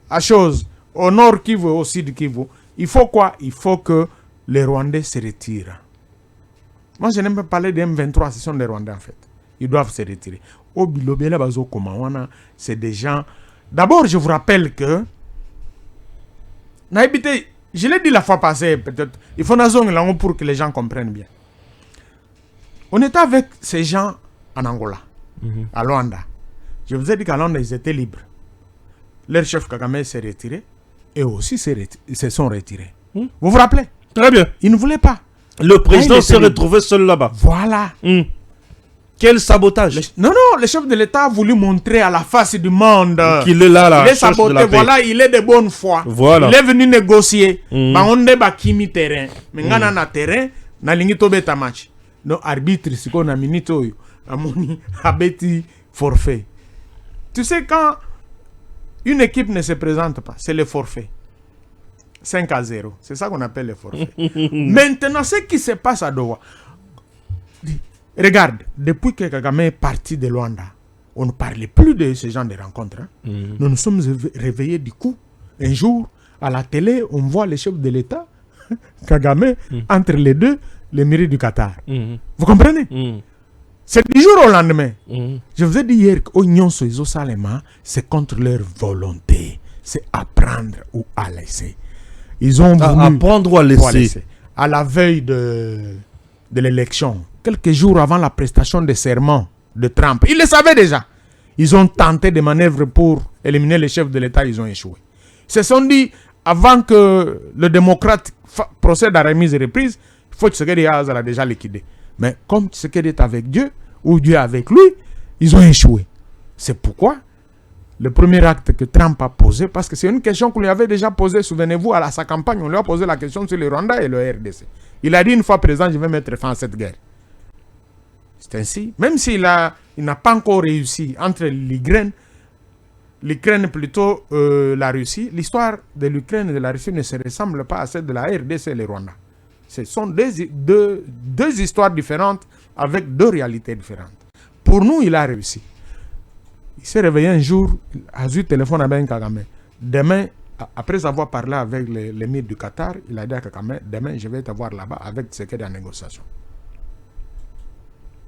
à chose au nord Kivu et au sud Kivu, il faut quoi? Il faut que les Rwandais se retirent. Moi, je n'aime pas parler des M23, ce sont des Rwandais en fait. Ils doivent se retirer. Au Bilobela Bazo Komawana, c'est des gens. D'abord, je vous rappelle que. Je l'ai dit la fois passée, peut-être. Il faut une pour que les gens comprennent bien. On était avec ces gens en Angola, à Luanda. Je vous ai dit qu'à Luanda, ils étaient libres. Leur chef Kagame s'est retiré et aussi se sont retirés. Vous vous rappelez? Très bien. Ils ne voulaient pas. Le président s'est retrouvé seul là-bas. Voilà. Quel sabotage. Non, le chef de l'État a voulu montrer à la face du monde qu'il est là, il est saboté, voilà, il est de bonne foi. Voilà. Il est venu négocier. On est bakimi terrain. Mais ngana na terrain, na lingi to beta match. No arbitre siko na minito yo. Amoni abeti forfait. Tu sais quand une équipe ne se présente pas, c'est le forfait. 5-0. C'est ça qu'on appelle le forfait. Maintenant, ce qui se passe à Doha. Regarde, depuis que Kagame est parti de Luanda, on ne parlait plus de ce genre de rencontres. Nous nous sommes réveillés du coup. Un jour, à la télé, on voit le chef de l'État, Kagame, entre les deux, l'émirat du Qatar. Vous comprenez? C'est du jour au lendemain. Je vous ai dit hier qu'Oignon Soizo Salema, c'est contre leur volonté. C'est apprendre ou à laisser. Ils ont voulu apprendre ou à laisser. À la veille de l'élection, quelques jours avant la prestation de serment de Trump. Ils le savaient déjà. Ils ont tenté des manœuvres pour éliminer le chef de l'État. Ils ont échoué. Ils se sont dit, avant que le démocrate procède à remise et reprise, il faut que Tshisekedi a déjà liquidé. Mais comme Tshisekedi est avec Dieu, ou Dieu est avec lui, ils ont échoué. C'est pourquoi le premier acte que Trump a posé, parce que c'est une question qu'on lui avait déjà posée, souvenez-vous, à sa campagne, on lui a posé la question sur le Rwanda et le RDC. Il a dit une fois président, je vais mettre fin à cette guerre. C'est ainsi. Même s'il n'a pas encore réussi entre l'Ukraine plutôt la Russie, l'histoire de l'Ukraine et de la Russie ne se ressemble pas à celle de la RDC et le Rwanda. Ce sont deux histoires différentes avec deux réalités différentes. Pour nous, il a réussi. Il s'est réveillé un jour, a eu le téléphone à Ben Kagame. Demain, après avoir parlé avec l'émir du Qatar, il a dit à Kagame, demain je vais te voir là-bas avec ce qu'il y a en négociation.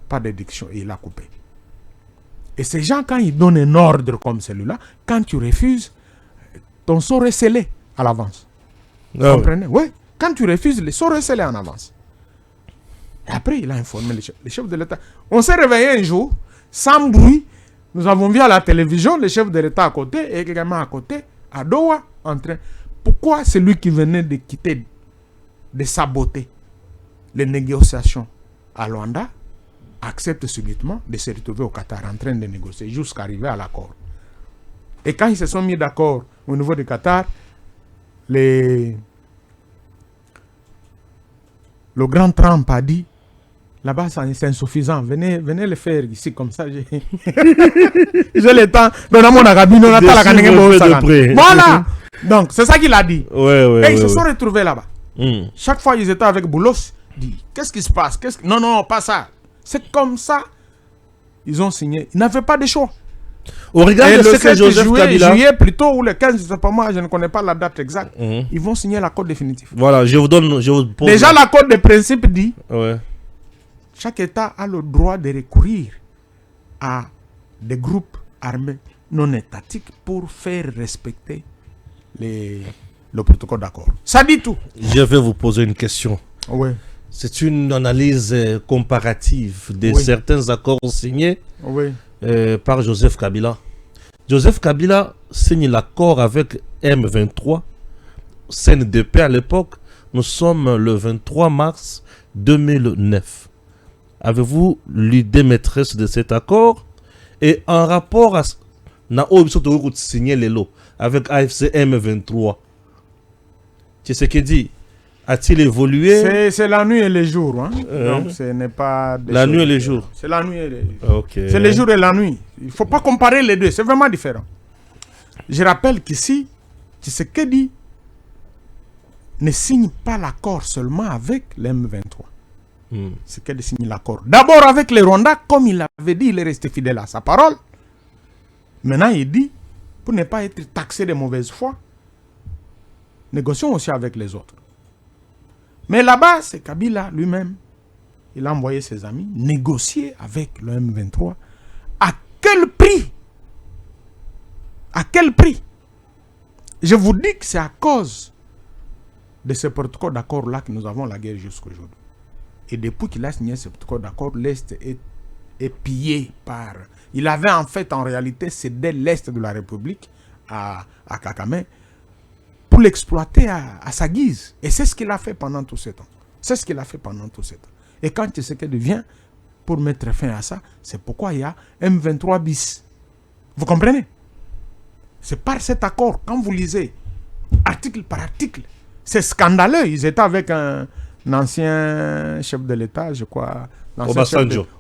Pas d'édiction, et il a coupé. Et ces gens, quand ils donnent un ordre comme celui-là, quand tu refuses, ton sort est scellé à l'avance. Vous comprenez? Oui. Quand tu refuses, le sort est scellé en avance. Et après, il a informé les chefs de l'État. On s'est réveillé un jour, sans bruit. Nous avons vu à la télévision le chef de l'État à côté et également à côté, à Doha, en train. Pourquoi celui qui venait de quitter, de saboter les négociations à Luanda, accepte subitement de se retrouver au Qatar en train de négocier jusqu'à arriver à l'accord. Et quand ils se sont mis d'accord au niveau du Qatar, le grand Trump a dit là-bas c'est insuffisant, venez le faire ici comme ça. J'ai le temps. Voilà. Donc c'est ça qu'il a dit. Et ils se sont retrouvés là-bas. Chaque fois ils étaient avec Boulos, dit qu'est-ce qui se passe? Non, pas ça. C'est comme ça. Ils ont signé. Ils n'avaient pas de choix. Au regard de ce que Joseph Kabila... juillet plutôt, ou le 15, je ne sais pas moi, je ne connais pas la date exacte. Ils vont signer l'accord définitif. Voilà, je vous pose... Déjà, l'accord de principe dit chaque État a le droit de recourir à des groupes armés non étatiques pour faire respecter le protocole d'accord. Ça dit tout. Je vais vous poser une question. Oui. C'est une analyse comparative de certains accords signés par Joseph Kabila. Joseph Kabila signe l'accord avec M23, CNDP à l'époque. Nous sommes le 23 mars 2009. Avez-vous l'idée maîtresse de cet accord? Et en rapport à signé les lots avec AFC M23, tu sais ce qu'il dit? A-t-il évolué? C'est la nuit et les jours. Hein? Donc ce n'est pas... La nuit et les jours. C'est la nuit et les jours. C'est les jours et la nuit. Il ne faut pas comparer les deux. C'est vraiment différent. Je rappelle qu'ici, Tshisekedi ne signe pas l'accord seulement avec l'M23. Tshisekedi signe l'accord d'abord avec les Rwandais. Comme il avait dit, il est resté fidèle à sa parole. Maintenant, il dit, pour ne pas être taxé de mauvaise foi, négocions aussi avec les autres. Mais là-bas, c'est Kabila lui-même. Il a envoyé ses amis négocier avec le M23. À quel prix? À quel prix? Je vous dis que c'est à cause de ce protocole d'accord-là que nous avons la guerre jusqu'aujourd'hui. Et depuis qu'il a signé ce protocole d'accord, l'Est est pillé par... Il avait en fait, en réalité, cédé l'Est de la République à Kagame, pour l'exploiter à sa guise. Et c'est ce qu'il a fait pendant tout ce temps. C'est ce qu'il a fait pendant tout ce temps. Et quand Tshisekedi vient pour mettre fin à ça, c'est pourquoi il y a M23 bis. Vous comprenez? C'est par cet accord, quand vous lisez article par article, c'est scandaleux. Ils étaient avec un ancien chef de l'État, je crois,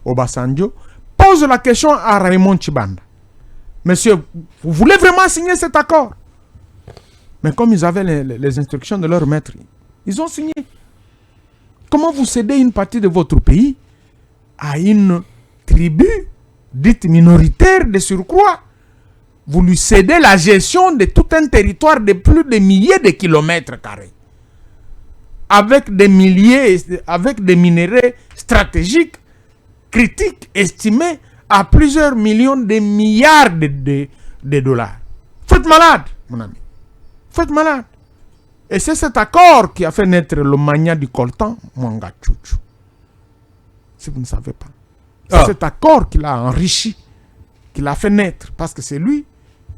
Obasanjo, pose la question à Raymond Tchibanda. Monsieur, vous voulez vraiment signer cet accord? Mais comme ils avaient les instructions de leur maître, ils ont signé. Comment vous cédez une partie de votre pays à une tribu dite minoritaire de surcroît? Vous lui cédez la gestion de tout un territoire de plus de milliers de kilomètres carrés. Avec des minerais stratégiques, critiques, estimés à plusieurs millions de milliards de dollars. Faites malade, mon ami. Faites malade. Et c'est cet accord qui a fait naître le mania du coltan, Mwanga Tchouchou. Si vous ne savez pas. C'est cet accord qui l'a enrichi, qui l'a fait naître. Parce que c'est lui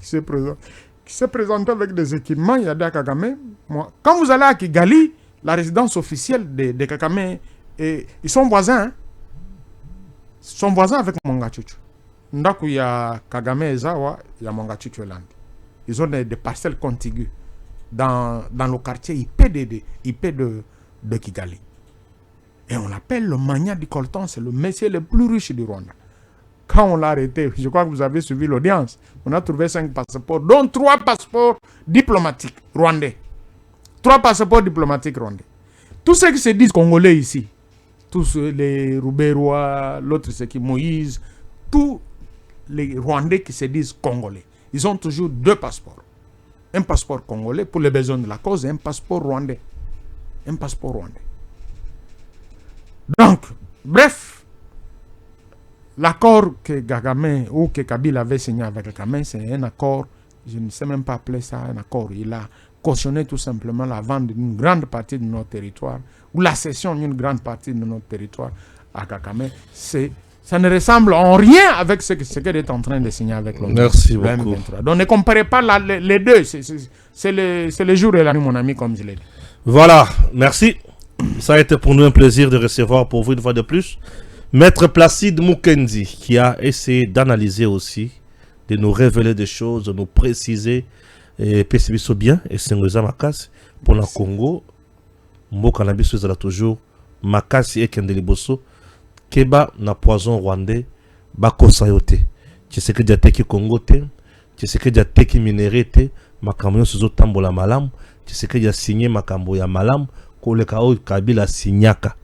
qui s'est présenté avec des équipements. Il y a des Kagame. Quand vous allez à Kigali, la résidence officielle de Kagame, ils sont voisins. Hein? Ils sont voisins avec Mwanga Tchouchou. Ndaku, il y a Kagame et Zawa, il y a Mwanga Tchouchou et Landi. Ils ont des parcelles contiguës dans le quartier IP de Kigali. Et on l'appelle le Magna di Colton, c'est le monsieur le plus riche du Rwanda. Quand on l'a arrêté, je crois que vous avez suivi l'audience, on a trouvé 5 passeports, dont 3 passeports diplomatiques rwandais. 3 passeports diplomatiques rwandais. Tous ceux qui se disent congolais ici, tous les Rouberois, l'autre c'est qui Moïse, tous les Rwandais qui se disent congolais, ils ont toujours 2 passeports. Un passeport congolais pour les besoins de la cause et un passeport rwandais. Un passeport rwandais. Donc, bref, l'accord que Kagame ou que Kabila avait signé avec Kagame, c'est un accord, je ne sais même pas appeler ça un accord. Il a cautionné tout simplement la vente d'une grande partie de notre territoire ou la cession d'une grande partie de notre territoire à Kagame. Ça ne ressemble en rien avec ce qu'elle est en train de signer avec l'ONU. Merci beaucoup. M23. Donc ne comparez pas les deux. C'est le jour et la nuit, mon ami, comme je l'ai dit. Voilà, merci. Ça a été pour nous un plaisir de recevoir pour vous une fois de plus Maître Placide Mukendi, qui a essayé d'analyser aussi, de nous révéler des choses, de nous préciser, et puis bien, et c'est un Makasi pour le Congo. Mboka na biso ezala toujours Makasi et Kendeliboso, Keba na poison rwandais, bakosa yote. Tshisekedi ateki Congo te, Tshisekedi ateki minéré te, makambo nyonso tambola malamu, Tshisekedi a signé makambo ya malamu, koleka oyo Kabila signaka.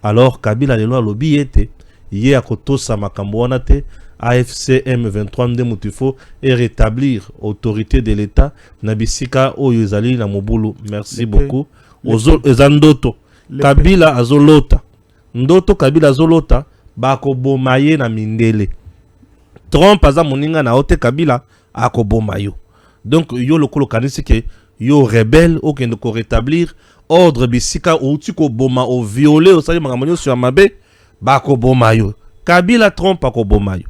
Alors Kabila lelo alobi ete ye akotosa makambo wana te, AFC M23 nde mutifo et rétablir autorité de l'État na bisika oyo ezali na mobulu. Merci beaucoup. Ozo ezandoto Kabila azolota. Ndoto Kabila azolota bakoboma ye na mindele. Trump aza moninga na ote Kabila akoboma yo. Donc yo lokolo kanisi ke yo rebelle okende ko rétablir ordre bisika ou tu ko boma o violer o sali makambo sur mabe bakoboma yo. Kabila Trump akoboma yo.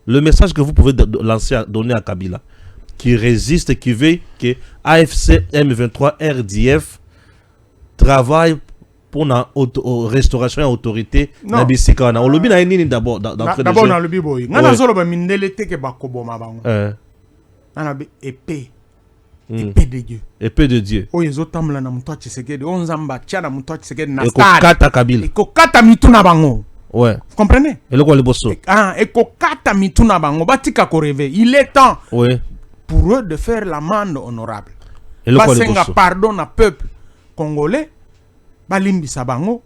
Le message que vous pouvez lancer, donner à Kabila, qui résiste, qui veut que AFC M23 RDF travaille pour la restauration et autorité. Non. On lobby na nini d'abord d'abord dans le biboy. Ngana zolo ba mindele teke bakoboma bango. Ngana be épée. Épée de Dieu. Épée de Dieu. O yezo tamla na mutwa Tshisekedi, onzamba tchana mutwa Tshisekedi na stade. Eko kata Kabila. Eko kata mituna bango. Ouais. Vous comprenez? Et le quoi le bosso? Et kokata mituna bango batika ko rêver. Il est temps pour eux de faire l'amende honorable. Et le quoi le bosso? Pardon à peuple congolais. Balimbi sabango.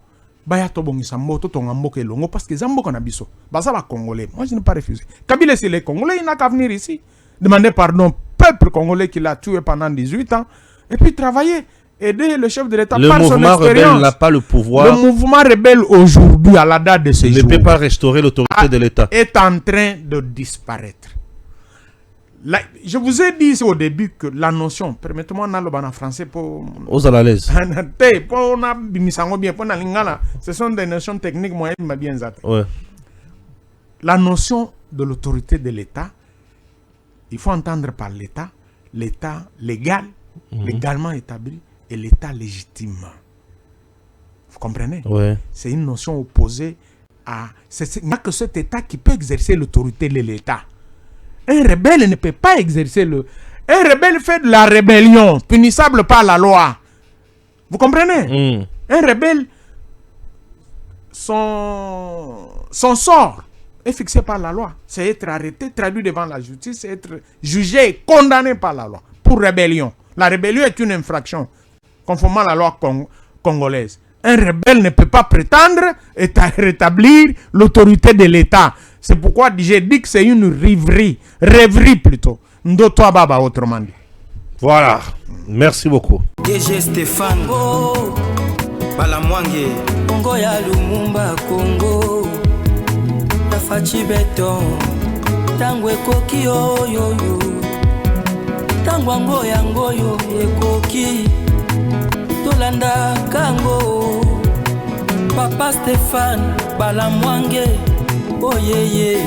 Baya tobongisa mboto tonga mboka elongo parce que zamboka na biso. Basa ba congolais. Moi je ne pas refuser. Kabila c'est les congolais, il n'a qu'à venir ici. Demander pardon peuple congolais qui l'a tué pendant 18 ans et puis travailler. Aider le chef de l'État par son expérience. Le mouvement rebelle n'a pas le pouvoir. Le mouvement rebelle aujourd'hui, à la date de ce jour, ne peut pas restaurer l'autorité de l'État. Est en train de disparaître. Je vous ai dit au début que la notion, permettez-moi d'aller en français pour... Aux à l'aise. Ce sont des notions techniques, moi, je bien zappé. Ouais. La notion de l'autorité de l'État, il faut entendre par l'État, l'État légal, légalement établi, et l'État légitime. Vous comprenez? Ouais. C'est une notion opposée à... Il n'y a que cet État qui peut exercer l'autorité de l'État. Un rebelle ne peut pas exercer le... Un rebelle fait de la rébellion, punissable par la loi. Vous comprenez? Un rebelle, son sort est fixé par la loi. C'est être arrêté, traduit devant la justice, c'est être jugé et condamné par la loi pour rébellion. La rébellion est une infraction, conformément à la loi congolaise. Un rebelle ne peut pas prétendre rétablir l'autorité de l'État. C'est pourquoi j'ai dit que c'est une rêverie plutôt. Ndoto baba autrement dit. Voilà. Merci beaucoup. DG Stéphane Balamwange Congo ya Lumumba Congo Tafachi Beton Tangwe koki yo Tangwango yangoyo ekoki Tolanda kango Papa Stéphane Balamwange oh yeah.